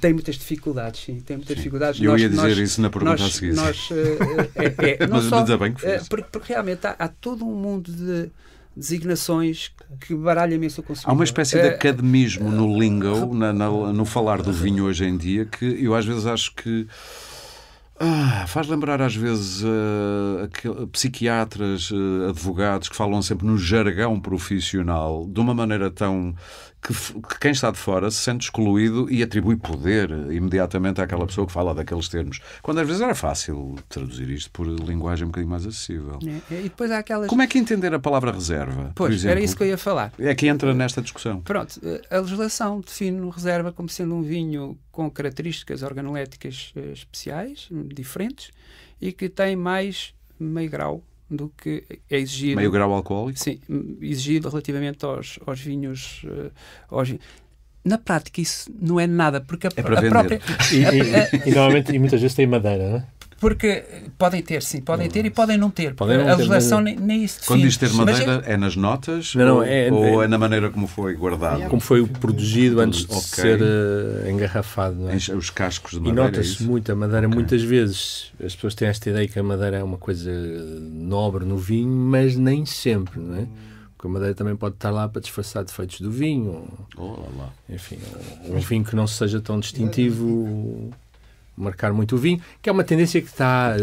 Tem muitas dificuldades, sim. Tem muitas dificuldades. Eu ia dizer isso na pergunta a seguir. Mas ainda bem que fiz. Porque realmente há todo um mundo de designações que baralha imenso o consumidor. Há uma espécie de academismo no lingo, no falar do vinho hoje em dia, que eu às vezes acho que faz lembrar às vezes psiquiatras, advogados que falam sempre no jargão profissional de uma maneira tão que quem está de fora se sente excluído e atribui poder imediatamente àquela pessoa que fala daqueles termos. Quando às vezes era fácil traduzir isto por linguagem um bocadinho mais acessível. E depois há aquelas... Como é que entender a palavra reserva? Pois, por exemplo, era isso que eu ia falar. É que entra nesta discussão. Pronto, a legislação define reserva como sendo um vinho com características organoléticas especiais, diferentes, e que tem mais meio grau do que é exigido. Meio grau alcoólico? Sim, exigido relativamente aos vinhos. Na prática, isso não é nada, porque a própria. E normalmente, e muitas vezes tem madeira, não é? Porque podem ter, sim, podem ter e podem não ter. A legislação nem isso define. Quando diz ter madeira, é nas notas? Ou é na maneira como foi guardado? Como foi produzido antes de ser engarrafado. Não é? Os cascos de madeira. E nota-se muito a madeira. Muitas vezes as pessoas têm esta ideia que a madeira é uma coisa nobre no vinho, mas nem sempre, não é? Porque a madeira também pode estar lá para disfarçar defeitos do vinho. Enfim, um vinho que não seja tão distintivo, marcar muito o vinho, que é uma tendência que está a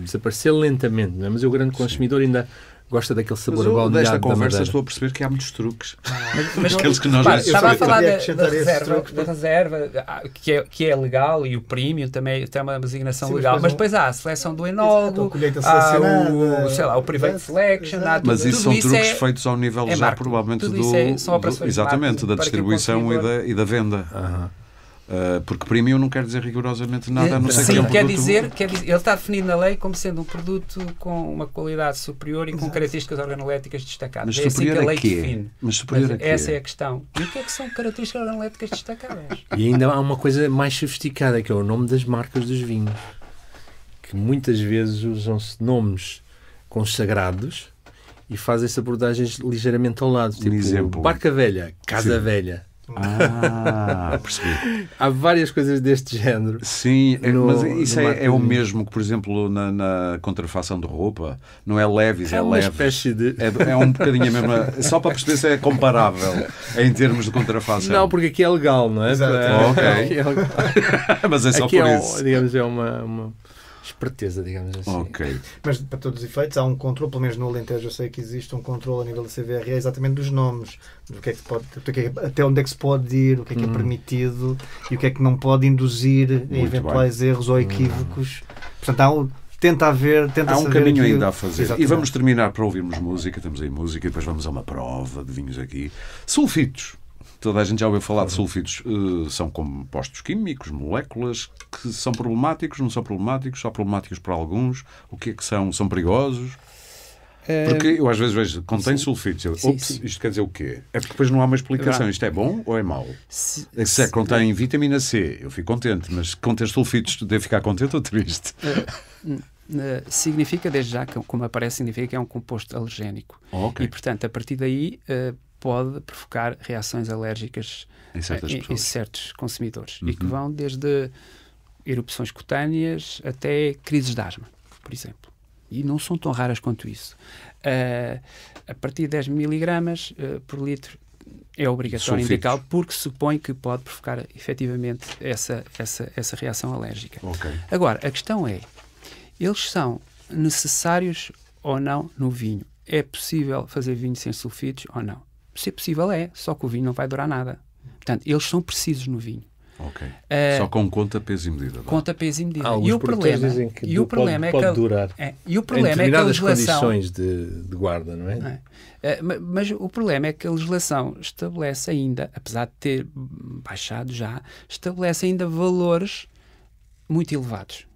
desaparecer lentamente, não é? Mas o grande consumidor ainda gosta daquele sabor baunilhado desta da conversa madeira. Estou a perceber que há muitos truques. Mas aqueles que nós estava a falar da reserva, que é legal, e o premium também tem uma designação legal, mas depois há a seleção do enólogo, há o private selection, mas isso são truques feitos ao nível já provavelmente exatamente, da distribuição e da venda. Porque premium não quer dizer rigorosamente nada, a não ser que é um quer dizer, ele está definido na lei como sendo um produto com uma qualidade superior e com características organoléticas destacadas. Mas superior assim que a lei a quê? define. Mas superior a quê? Essa é a questão. E o que é que são características organoléticas destacadas? E ainda há uma coisa mais sofisticada, que é o nome das marcas dos vinhos, que muitas vezes usam-se nomes consagrados e fazem-se abordagens ligeiramente ao lado. Tipo, exemplo. Barca Velha, Casa Velha. Percebi. Há várias coisas deste género. Sim, mas isso é o mesmo que, por exemplo, na contrafação de roupa. Não é leves, é uma leve. espécie de... É um bocadinho a mesma... Só para perceber se é comparável em termos de contrafação. Não, porque aqui é legal, não é? Ok. Mas é só aqui por é isso. Digamos, é uma esperteza, digamos assim. Ok. Mas para todos os efeitos há um controle, pelo menos no Alentejo eu sei que existe um controle a nível da CVRE exatamente dos nomes, do que é que se pode, até onde é que se pode ir, o que é permitido e o que é que não pode induzir a eventuais erros ou equívocos. Portanto, tenta há um caminho ainda a fazer. Exatamente. E vamos terminar para ouvirmos música. Temos aí música e depois vamos a uma prova de vinhos aqui. Sulfitos. Toda a gente já ouviu falar de sulfitos. São compostos químicos, moléculas que são problemáticos, não são problemáticos, só problemáticos para alguns. O que é que são? São perigosos? Porque eu às vezes vejo, contém sulfitos. Isto quer dizer o quê? É porque depois não há uma explicação. Isto é bom ou é mau? Se contém vitamina C, eu fico contente, mas se contém sulfitos, devo ficar contente ou triste? Significa, desde já, como aparece, significa que é um composto alergénico. Okay. E, portanto, a partir daí pode provocar reações alérgicas em certos consumidores. E que vão desde erupções cutâneas até crises de asma, por exemplo. E não são tão raras quanto isso. A partir de 10 miligramas por litro é obrigatório indicá-lo, porque supõe que pode provocar efetivamente essa reação alérgica. Okay. Agora, a questão é, eles são necessários ou não no vinho? É possível fazer vinho sem sulfitos ou não? Se é possível, só que o vinho não vai durar nada. Portanto, eles são precisos no vinho. Ok. Só com conta, peso e medida. Conta, peso e medida. E o problema pode durar. E o problema é que a legislação... condições de guarda, não é? Mas o problema é que a legislação estabelece ainda, apesar de ter baixado já, estabelece ainda valores muito elevados.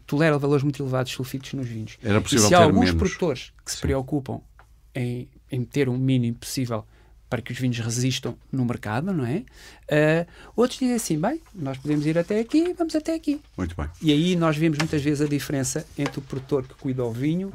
Tolera valores muito elevados de sulfitos nos vinhos. Era possível e se ter alguns menos. produtores que se preocupam em ter um mínimo possível para que os vinhos resistam no mercado, não é? Outros dizem assim, bem, nós podemos ir até aqui, vamos até aqui. Muito bem. E aí nós vemos muitas vezes a diferença entre o produtor que cuida ao vinho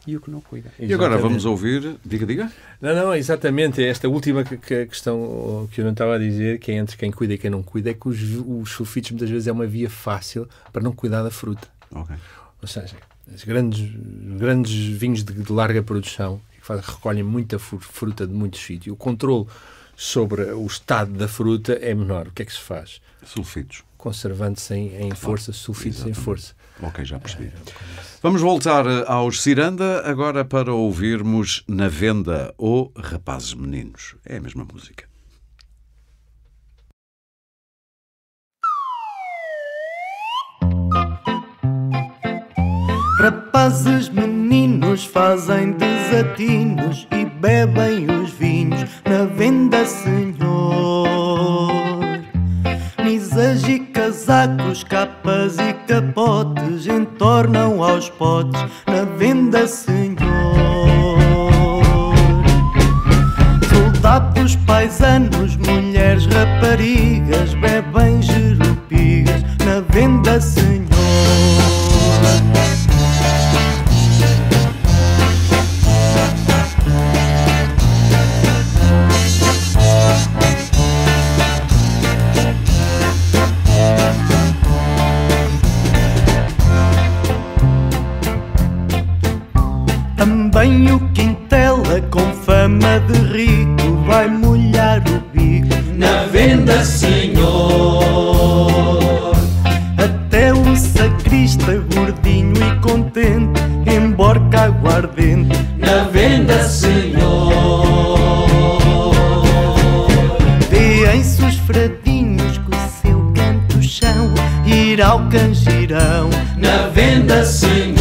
e o que não cuida. E agora vamos ouvir... Diga. Não, exatamente. Esta última questão que eu não estava a dizer, que é entre quem cuida e quem não cuida, é que os sulfitos muitas vezes é uma via fácil para não cuidar da fruta. Okay. Ou seja, os grandes vinhos de larga produção recolhem muita fruta de muitos sítios. O controle sobre o estado da fruta é menor. O que é que se faz? Sulfitos. Conservantes em força, sulfitos em força. Ok, já percebi. Vamos voltar aos Ciranda agora para ouvirmos Na Venda ou Rapazes Meninos. É a mesma música. Rapazes meninos fazem desatinos e bebem os vinhos na venda, senhor. Misas e casacos, capas e capotes entornam aos potes na venda, senhor. Soldados paisanos, mulheres raparigas bebem jerupigas na venda, senhor. Também o Quintela, com fama de rico, vai molhar o bico na venda, senhor. Até o sacrista, gordinho e contente, emborca aguardente na venda, senhor. Deem-se os fradinhos com o seu canto chão, ir ao canjirão na venda, senhor.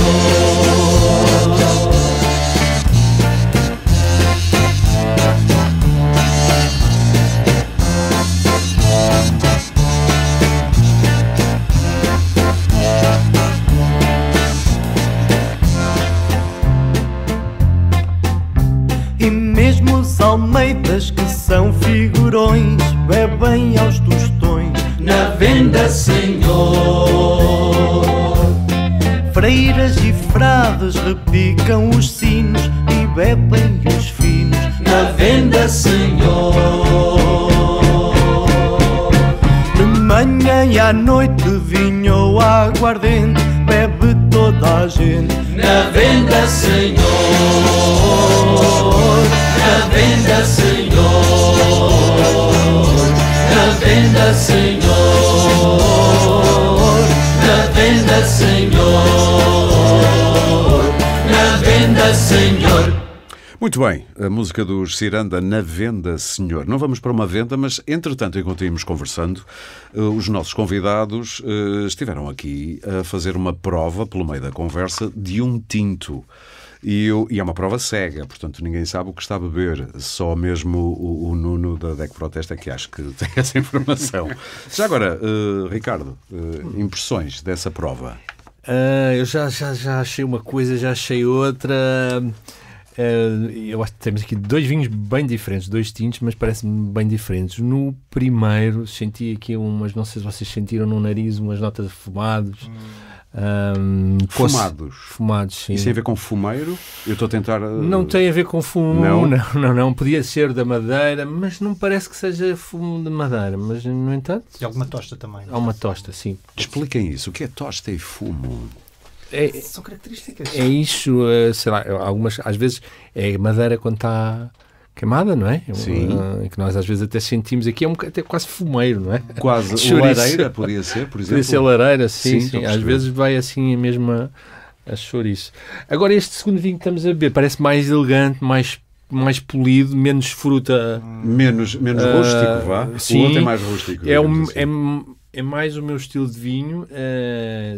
Almeidas que são figurões bebem aos tostões na venda, senhor. Freiras e frades repicam os sinos e bebem os finos na venda, senhor. à noite vinho ou aguardente bebe toda a gente. Na venda, Senhor, na venda, Senhor, na venda, Senhor, na venda, Senhor, na venda, Senhor. Muito bem, a música dos Ciranda, Na Venda, Senhor. Não vamos para uma venda, mas entretanto, enquanto íamos conversando, os nossos convidados estiveram aqui a fazer uma prova, pelo meio da conversa, de um tinto. E é uma prova cega, portanto ninguém sabe o que está a beber. Só mesmo o Nuno da DEC Protesta é que acho que tem essa informação. Já agora, Ricardo, impressões dessa prova? Eu já achei uma coisa, já achei outra. Eu acho que temos aqui dois vinhos bem diferentes, dois tintos, mas parecem-me bem diferentes. No primeiro senti aqui umas, não sei se vocês sentiram no nariz, umas notas de fumados. Fumados, sim. Isso tem a ver com fumeiro? Eu estou a tentar... Não tem a ver com fumo, não. Podia ser da madeira, mas não parece que seja fumo de madeira. Mas, no entanto... E alguma tosta também. Há uma tosta, sim. Expliquem isso. O que é tosta e fumo? São características. É isso, sei lá, algumas, às vezes é madeira quando está queimada, não é? Sim. Que nós às vezes até sentimos aqui, até quase fumeiro, não é? Quase. Lareira podia ser, por exemplo. Podia ser lareira, sim. Às ver. vezes vai assim a mesma a chouriço. Agora este segundo vinho que estamos a beber parece mais elegante, mais polido, menos fruta. Menos rústico, vá? Sim. O outro é mais rústico. É mais o meu estilo de vinho.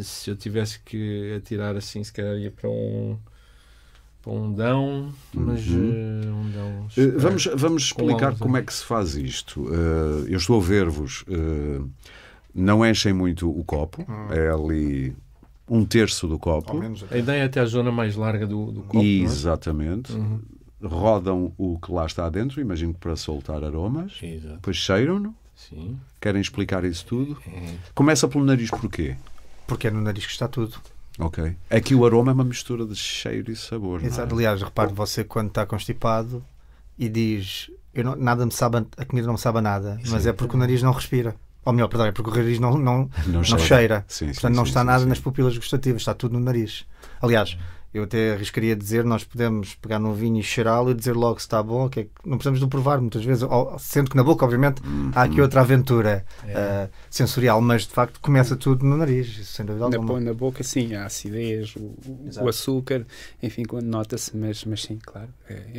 Se eu tivesse que atirar assim, se calhar ia para um dão, mas um dão. Vamos explicar como é que se faz isto. Eu estou a ver-vos. Não enchem muito o copo. É ali 1/3 do copo. A ideia é até a zona mais larga do copo. Exatamente. Rodam o que lá está dentro, imagino que para soltar aromas. Exato. Depois cheiram-no. Sim. Querem explicar isso tudo? Começa pelo nariz porquê? Porque é no nariz que está tudo. Ok. Aqui o aroma é uma mistura de cheiro e sabor. Exato. Não é? Aliás, repare você quando está constipado e diz nada me sabe, a comida não me sabe a nada, mas é porque o nariz não respira. Ou melhor, perdão, é porque o nariz não cheira. Sim, portanto, não está nada nas pupilas gustativas, está tudo no nariz. Aliás, eu até arriscaria dizer, nós podemos pegar num vinho e cheirá-lo e dizer logo se está bom, que não precisamos de o provar muitas vezes, sendo que na boca, obviamente, há aqui outra aventura sensorial, mas de facto começa tudo no nariz, sem dúvida alguma. Na boca, sim, a acidez, o açúcar, enfim, quando nota-se, mas sim, claro.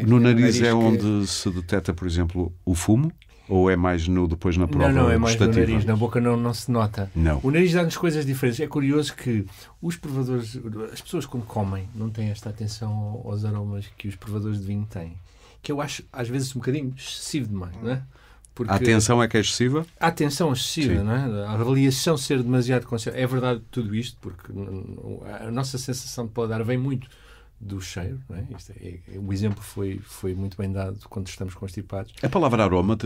No nariz é onde se detecta, por exemplo, o fumo? Ou é mais depois na prova? Não, é mais gustativa? no nariz. Na boca não se nota. Não. O nariz dá-nos coisas diferentes. É curioso que os provadores, as pessoas quando comem, não têm esta atenção aos aromas que os provadores de vinho têm. Que eu acho, às vezes, um bocadinho excessivo demais, não é? Porque a atenção é que é excessiva? A atenção excessiva, não é? A avaliação ser demasiado consciente. É verdade tudo isto, porque a nossa sensação de paladar vem muito do cheiro, não é? O exemplo foi muito bem dado quando estamos constipados. A palavra aroma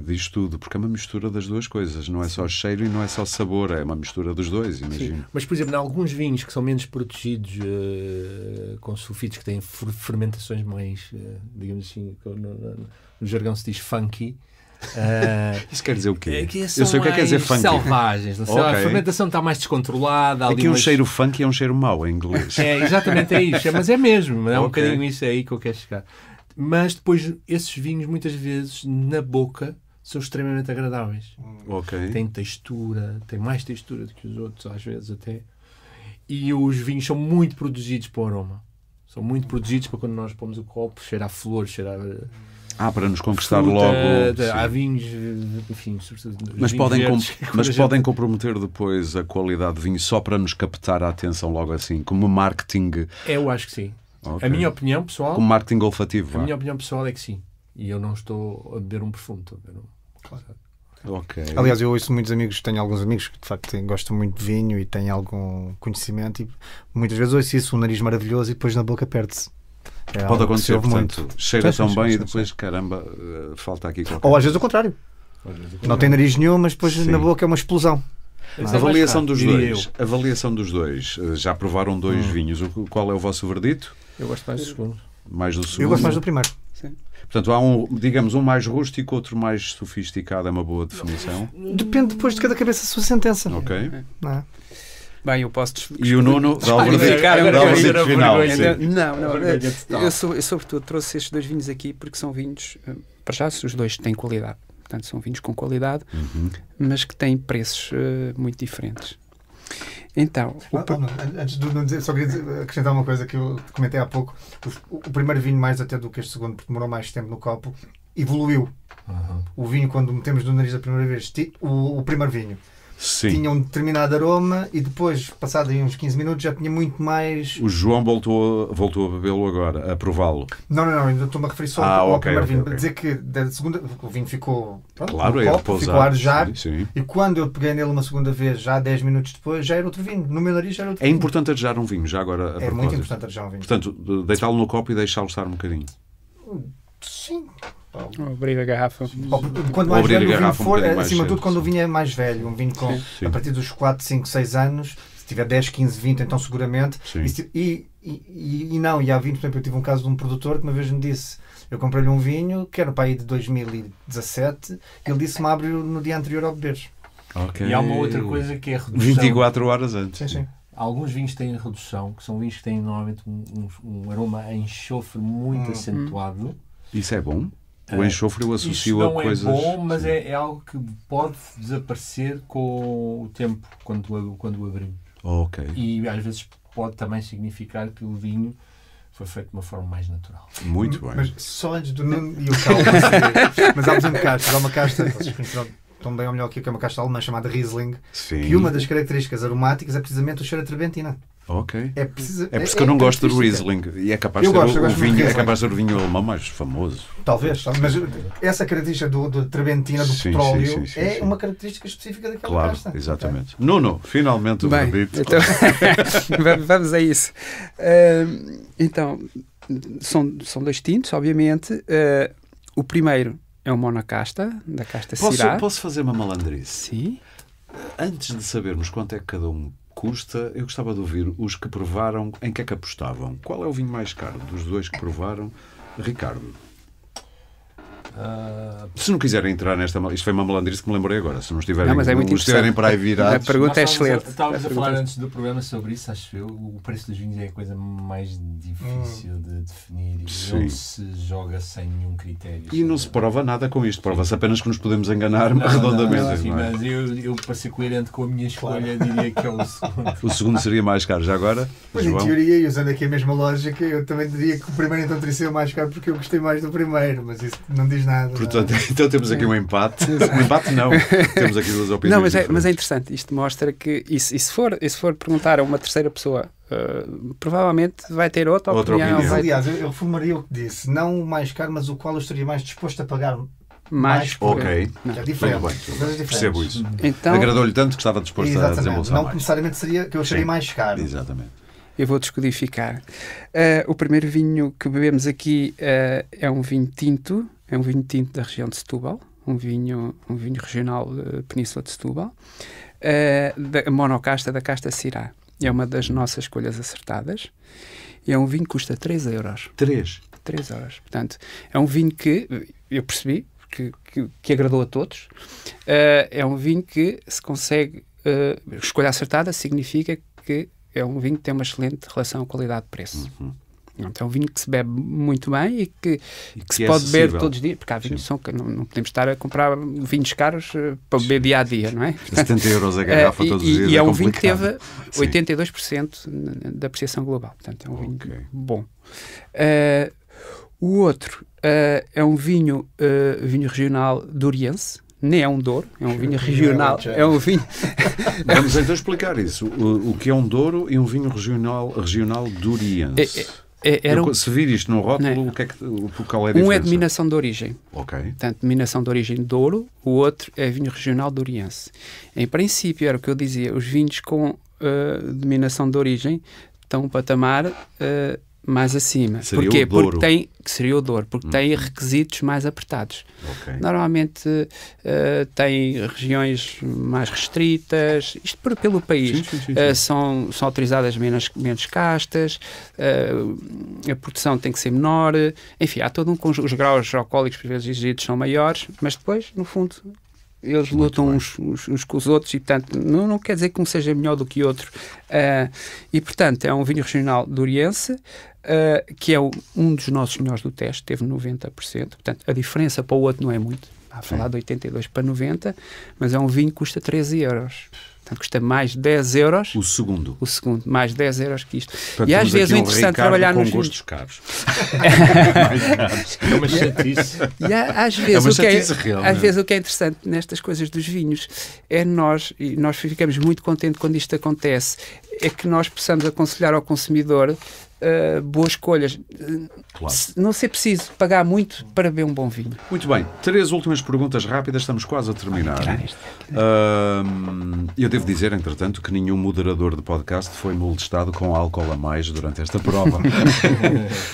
diz tudo, porque é uma mistura das duas coisas, não é só cheiro e não é só sabor, é uma mistura dos dois, imagino. Sim. Mas, por exemplo, em alguns vinhos que são menos protegidos, com sulfitos, que têm fermentações mais, digamos assim, no jargão se diz funky. Isso quer dizer o quê? Eu sei o que é que quer dizer funky. Selvagens. Não sei, okay. A fermentação está mais descontrolada. Aqui um cheiro funky é um cheiro mau em inglês. Exatamente, é isso. Mas é mesmo. É um bocadinho isso aí que eu quero chegar. Mas depois, esses vinhos, muitas vezes, na boca, são extremamente agradáveis. Têm textura, têm mais textura do que os outros, às vezes até. E os vinhos são muito produzidos para o aroma. São muito produzidos para quando nós pomos o copo, cheirar a flor, cheirar... para nos conquistar fruta, logo. Há vinhos, enfim, mas podem comprometer depois a qualidade de vinho só para nos captar a atenção logo assim, como marketing. Eu acho que sim. A minha opinião pessoal. Como marketing olfativo. A minha opinião pessoal é que sim. E eu não estou a beber um perfume, estou a beber Aliás, eu ouço muitos amigos, tenho alguns amigos que de facto gostam muito de vinho e têm algum conhecimento e muitas vezes ouço isso, um nariz maravilhoso e depois na boca perde-se. Pode acontecer, portanto, cheira tão bem e depois, caramba, falta aqui qualquer Ou às vezes o contrário. Não tem nariz nenhum, mas depois na boca é uma explosão. Avaliação dos dois. Já provaram dois vinhos. Qual é o vosso verdito? Eu gosto mais do segundo. Mais do segundo? Eu gosto mais do primeiro. Sim. Portanto, há digamos, um mais rústico, outro mais sofisticado, é uma boa definição. Depende depois de cada cabeça a sua sentença. Ok. Não é? Bem, eu posso... E o Nuno dá o verdito final. Não, eu sobretudo trouxe estes 2 vinhos aqui porque são vinhos, para já os 2 têm qualidade. Portanto, são vinhos com qualidade, mas que têm preços muito diferentes. Então... Antes de não dizer, só queria acrescentar uma coisa que eu comentei há pouco. O primeiro vinho, mais até do que este segundo, porque demorou mais tempo no copo, evoluiu. O vinho, quando metemos no nariz a primeira vez, o primeiro vinho, tinha um determinado aroma e depois, passado aí uns 15 minutos, já tinha muito mais... O João voltou a bebê-lo agora, a prová-lo. Não, ainda estou-me a referir só ao primeiro vinho. Para dizer que da segunda, o vinho ficou, claro, ficou a arejar, e quando eu peguei nele uma segunda vez, já 10 minutos depois, já era outro vinho. No meu nariz já era outro vinho. É importante arejar um vinho, já agora. É muito importante arejar um vinho. Portanto, deitá-lo no copo e deixá-lo estar um bocadinho. Sim. Abrir a garrafa. Quando mais velho o vinho for, acima de tudo, quando o vinho é mais velho, um vinho com a partir dos 4, 5, 6 anos, se tiver 10, 15, 20, então seguramente. E há vinho, por exemplo, eu tive um caso de um produtor que uma vez me disse, eu comprei-lhe um vinho que era para aí de 2017, ele disse-me abre no dia anterior ao beberes. E há uma outra coisa que é a redução. 24 horas antes. Sim. Alguns vinhos têm redução, que são vinhos que têm normalmente um aroma a enxofre muito acentuado. Isso é bom? O enxofre eu associo a coisas... Não é bom, mas é algo que pode desaparecer com o tempo, quando o abrimos. Ok. E às vezes pode também significar que o vinho foi feito de uma forma mais natural. Muito bem. Mas só antes do Nuno e o Cal, mas há, por exemplo, castas. Há uma casta, vocês conheceram tão bem ou melhor que é uma casta alemã chamada Riesling, e uma das características aromáticas é precisamente o cheiro a trebentina. Ok. É porque eu não gosto do Riesling e é capaz de ser o vinho alemão mais famoso. Talvez, mas essa característica do trebentina, do petróleo, é uma característica específica daquela casta. Claro, exatamente. Okay. Nuno, finalmente o verdito. Então, vamos a isso. Então, são 2 tintos, obviamente. O primeiro é o monocasta, da casta Syrah. Posso fazer uma malandrice? Sim. Antes de sabermos quanto é que cada um custa, eu gostava de ouvir os que provaram, em que é que apostavam. Qual é o vinho mais caro dos 2 que provaram? Ricardo. Se não quiserem entrar nesta... Isto foi uma malandrice que me lembrei agora. Se não estiverem para aí virados... A pergunta é excelente. Estávamos a falar antes do programa sobre isso, acho eu. O preço dos vinhos é a coisa mais difícil de definir e não se joga sem nenhum critério. E não se prova nada com isto. Prova-se apenas que nos podemos enganar redondamente. Mas eu, para ser coerente com a minha escolha, diria que é o segundo. O segundo seria mais caro. Já agora, pois, em teoria, e usando aqui a mesma lógica, eu também diria que o primeiro então teria sido mais caro porque eu gostei mais do primeiro, mas isso não diz nada. Portanto, então temos aqui um empate. Um empate não. Temos aqui 2 opiniões. Não, mas é interessante. Isto mostra que, e se for perguntar a uma terceira pessoa, provavelmente vai ter outra opinião. Mas, aliás, eu reformaria o que disse. Não o mais caro, mas o qual eu estaria mais disposto a pagar mais por ok. É diferente. Percebo isso. Então, agradou-lhe tanto que estava disposto a desembolsar mais. Não necessariamente seria que eu acharia mais caro. Exatamente. Eu vou descodificar. O primeiro vinho que bebemos aqui é um vinho tinto. É um vinho tinto da região de Setúbal, um vinho regional da Península de Setúbal, da monocasta da casta Syrah. É uma das nossas escolhas acertadas. E é um vinho que custa 3 euros. 3 euros. Portanto, é um vinho que eu percebi que agradou a todos. É um vinho que se consegue... escolha acertada significa que é um vinho que tem uma excelente relação qualidade-preço. Então é um vinho que se bebe muito bem e que se pode beber todos os dias, porque há vinhos que não podemos estar a comprar vinhos caros para beber dia a dia, não é? 70 euros a garrafa todos os dias. E é um vinho que teve 82% da apreciação global, portanto é um vinho bom. O outro é um vinho regional douriense. Nem é um Douro, é um vinho regional. É um vinho... Vamos então explicar isso. O que é um Douro e um vinho regional douriense. Se vir isto no rótulo, qual é a diferença? Um é denominação de origem. Ok. Portanto, denominação de origem Douro, o outro é vinho regional douriense. Em princípio, era o que eu dizia, os vinhos com denominação de origem estão um patamar mais acima. Seria Porquê? o Douro. Porque tem, que seria o Douro, porque tem requisitos mais apertados. Ok. Normalmente tem regiões mais restritas, isto pelo país. Sim. São autorizadas menos castas, a produção tem que ser menor, enfim, há todo um conjunto. Os graus alcoólicos, por vezes, exigidos são maiores, mas depois, no fundo, eles lutam uns com os outros e, portanto, não quer dizer que um seja melhor do que outro. E, portanto, é um vinho regional douriense, que é um dos nossos melhores do teste, teve 90%. Portanto, a diferença para o outro não é muito. A falar de 82 para 90, mas é um vinho que custa 13 euros. Portanto, custa mais 10 euros. O segundo, mais 10 euros que isto. Portanto, e às vezes o interessante trabalhar com nos gostos caros. É uma chatice. E às vezes, às vezes o que é interessante nestas coisas dos vinhos é nós ficamos muito contentes quando isto acontece, é que nós possamos aconselhar ao consumidor boas escolhas. Claro. Não ser preciso pagar muito para beber um bom vinho. Muito bem. 3 últimas perguntas rápidas, estamos quase a terminar. Eu devo dizer, entretanto, que nenhum moderador de podcast foi molestado com álcool a mais durante esta prova.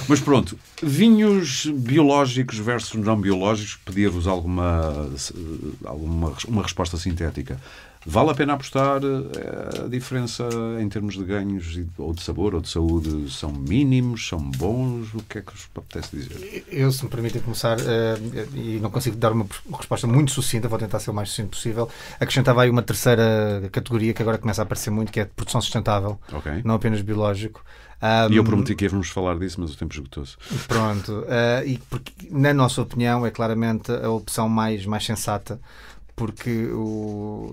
Mas pronto, vinhos biológicos versus não biológicos, pedia-vos uma resposta sintética. Vale a pena apostar? A diferença em termos de ganhos ou de sabor ou de saúde são mínimos, são bons? O que é que vos apetece dizer? Eu, se me permitem começar, e não consigo dar uma resposta muito sucinta, vou tentar ser o mais sucinto possível, acrescentava aí uma terceira categoria que agora começa a aparecer muito, que é de produção sustentável, não apenas biológico. E eu prometi que íamos falar disso, mas o tempo esgotou-se. Pronto. E porque, na nossa opinião, é claramente a opção mais sensata, porque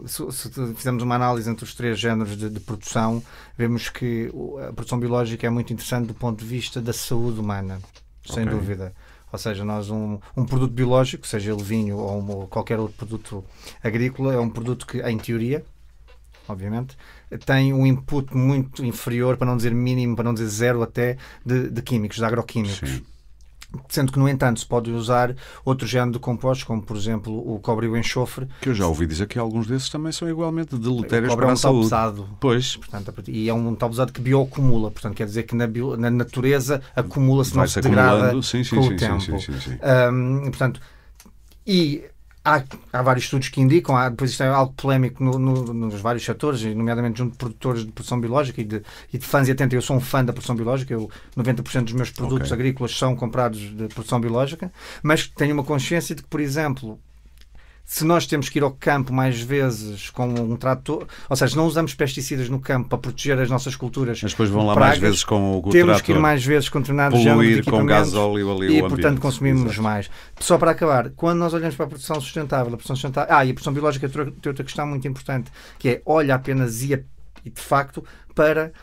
se fizermos uma análise entre os 3 géneros de produção, vemos que a produção biológica é muito interessante do ponto de vista da saúde humana, sem dúvida. Ou seja, nós um produto biológico, seja ele vinho ou qualquer outro produto agrícola, é um produto que, em teoria, obviamente, tem um input muito inferior, para não dizer mínimo, para não dizer zero até, de químicos, de agroquímicos. Sim. Sendo que, no entanto, se pode usar outro género de compostos, como, por exemplo, o cobre e o enxofre. Que eu já ouvi dizer que alguns desses também são igualmente deletérios para a a saúde. Pesado. Pois. Portanto, e é um metal pesado que bioacumula. Portanto, quer dizer que na natureza acumula-se, não se degrada com o tempo. Sim. Portanto, e há vários estudos que indicam, depois isto é algo polémico nos vários setores, nomeadamente junto de produtores de produção biológica e de fãs, e atento, eu sou um fã da produção biológica, 90% dos meus produtos agrícolas são comprados de produção biológica, mas tenho uma consciência de que, por exemplo, se nós temos que ir ao campo mais vezes com um trator, ou seja, não usamos pesticidas no campo para proteger as nossas culturas, mas depois vão lá mais vezes com o trator, temos que ir mais vezes com determinados géneros de equipamentos, com gasóleo ali, e portanto consumimos mais. Só para acabar, quando nós olhamos para a produção sustentável, e a produção biológica tem outra questão muito importante, que é olha apenas e de facto para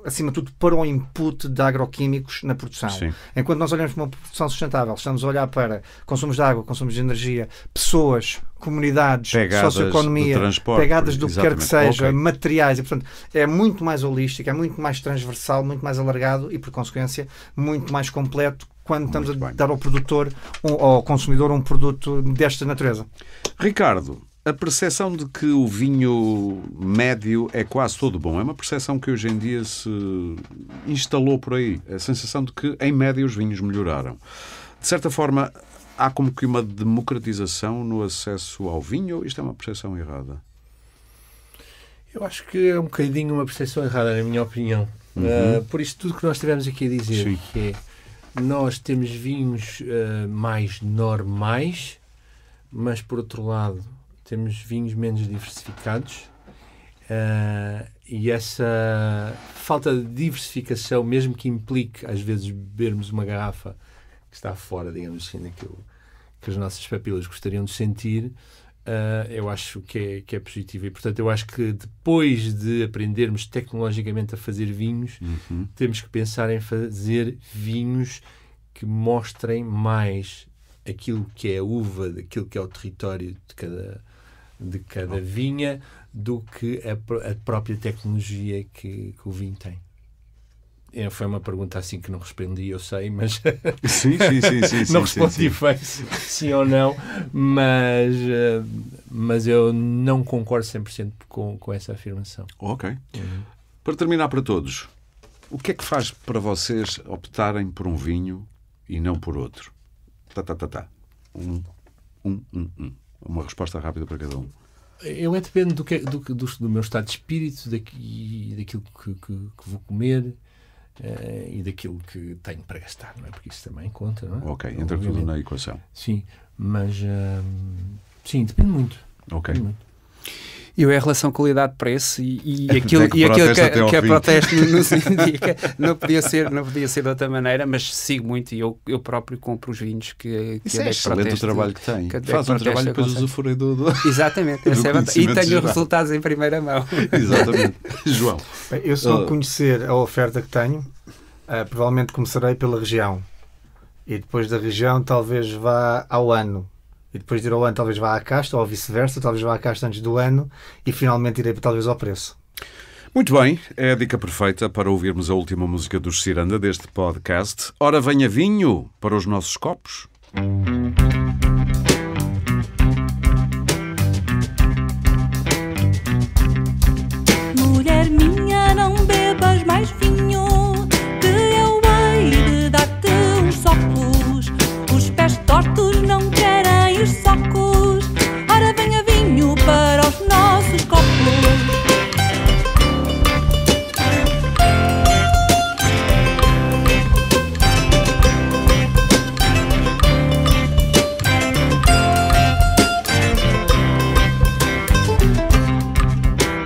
acima de tudo, para o input de agroquímicos na produção. Sim. Enquanto nós olhamos para uma produção sustentável, estamos a olhar para consumos de água, consumos de energia, pessoas, comunidades, socioeconomia, pegadas do que quer que seja, materiais, e portanto é muito mais holístico, é muito mais transversal, muito mais alargado e, por consequência, muito mais completo quando estamos a dar ao produtor, ao consumidor, um produto desta natureza. Ricardo, a percepção de que o vinho médio é quase todo bom é uma percepção que hoje em dia se instalou por aí. A sensação de que, em média, os vinhos melhoraram. De certa forma, há como que uma democratização no acesso ao vinho, ou isto é uma percepção errada? Eu acho que é um bocadinho uma percepção errada, na minha opinião. Por isso, tudo que nós tivemos aqui a dizer, Sim. que é, nós temos vinhos mais normais, mas, por outro lado, temos vinhos menos diversificados, e essa falta de diversificação, mesmo que implique às vezes bebermos uma garrafa que está fora, digamos assim, daquilo que as nossas papilas gostariam de sentir, eu acho que é positivo. E, portanto, eu acho que depois de aprendermos tecnologicamente a fazer vinhos, temos que pensar em fazer vinhos que mostrem mais aquilo que é a uva, daquilo que é o território de cada vinha, do que a própria tecnologia que o vinho tem. Foi uma pergunta assim que não respondi, eu sei, mas sim, não respondi sim ou não, mas eu não concordo 100% com essa afirmação. Ok. Para terminar para todos, O que é que faz para vocês optarem por um vinho e não por outro? Uma resposta rápida para cada um. Eu depende do meu estado de espírito, daquilo que vou comer e daquilo que tenho para gastar, não é? Porque isso também conta, não é? Ok, entra tudo na equação. Sim, mas sim, depende muito. Ok. Depende muito. Eu é a relação qualidade-preço e aquilo que a protesto não podia ser de outra maneira, mas sigo muito e eu próprio compro os vinhos que isso é excelente o trabalho que tem. Faz um trabalho e depois usufrui do exatamente, e tenho os resultados em primeira mão. Exatamente. João. Bem, eu só conhecer a oferta que tenho, provavelmente começarei pela região e depois da região talvez vá ao ano. E depois de ir ao ano talvez vá à casta, ou vice-versa, talvez vá à casta antes do ano e finalmente irei talvez ao preço. Muito bem, é a dica perfeita para ouvirmos a última música dos Ciranda deste podcast. Ora, venha vinho para os nossos copos. Mulher minha, não bebas mais vinho, que eu hei de dar-te uns socos. Os pés tortos não querem os socos. Ora venha vinho para os nossos copos.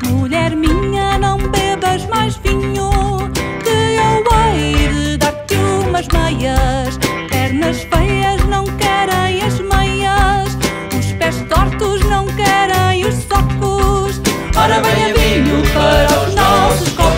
Mulher minha, não bebas mais vinho, que eu hei de dar-te umas meias. Pernas feias não querem as meias, os pés tortos não querem os socos. Ora venha vinho para os nossos copos.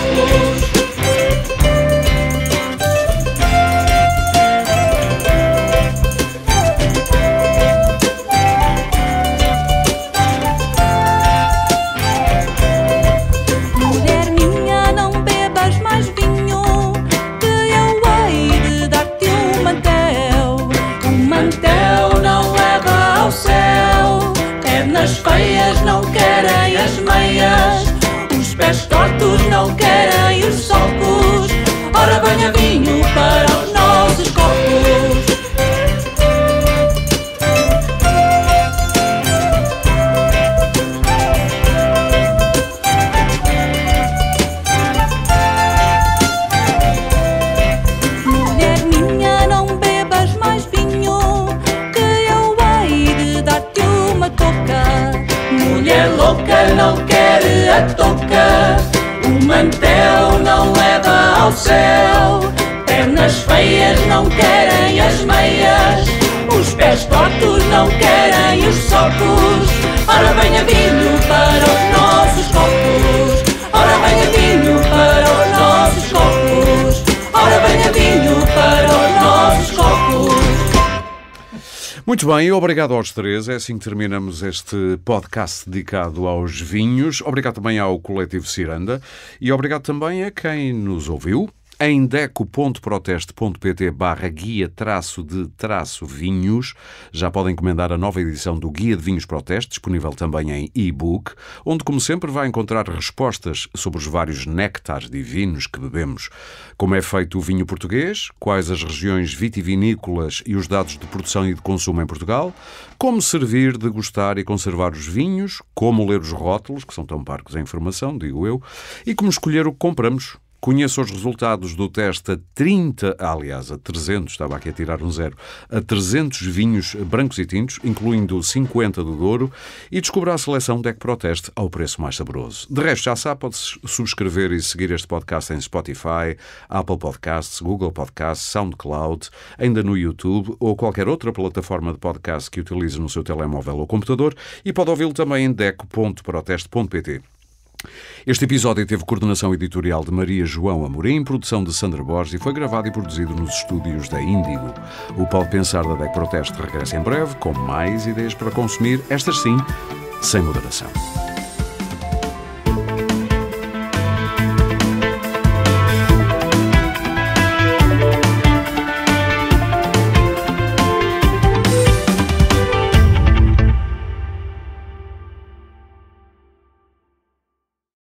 Mulher minha, não bebas mais vinho, que eu hei de dar-te um mantel. O mantel não leva ao céu, pernas feias não querem as meias, os pés tortos não querem os socos. Ora venha vinho para os nossos copos. Mulher minha, não bebas mais vinho, que eu hei de dar-te uma touca. Mulher louca não quer a touca, o mantel não leva ao céu, pernas feias não querem as meias, os pés tortos não querem os socos. Ora venha vinho para os nossos copos. Ora venha vinho para os nossos copos. Ora venha vinho para os nossos copos. Muito bem, obrigado aos três. É assim que terminamos este podcast dedicado aos vinhos. Obrigado também ao Coletivo Ciranda e obrigado também a quem nos ouviu. Em deco.proteste.pt/guia-de-vinhos já podem encomendar a nova edição do Guia de Vinhos Proteste, disponível também em e-book, onde, como sempre, vai encontrar respostas sobre os vários néctares divinos que bebemos. Como é feito o vinho português, quais as regiões vitivinícolas e os dados de produção e de consumo em Portugal, como servir, degustar e conservar os vinhos, como ler os rótulos, que são tão parcos em informação, digo eu, e como escolher o que compramos. Conheça os resultados do teste a 300, estava aqui a tirar um zero, a 300 vinhos brancos e tintos, incluindo 50 do Douro, e descubra a seleção DEC Proteste ao preço mais saboroso. De resto, já sabe, pode subscrever e seguir este podcast em Spotify, Apple Podcasts, Google Podcasts, SoundCloud, ainda no YouTube ou qualquer outra plataforma de podcast que utilize no seu telemóvel ou computador, e pode ouvi-lo também em deco.proteste.pt. Este episódio teve coordenação editorial de Maria João Amorim, produção de Sandra Borges e foi gravado e produzido nos estúdios da Índigo. O Pode Pensar da DEC Proteste regressa em breve com mais ideias para consumir, estas sim, sem moderação.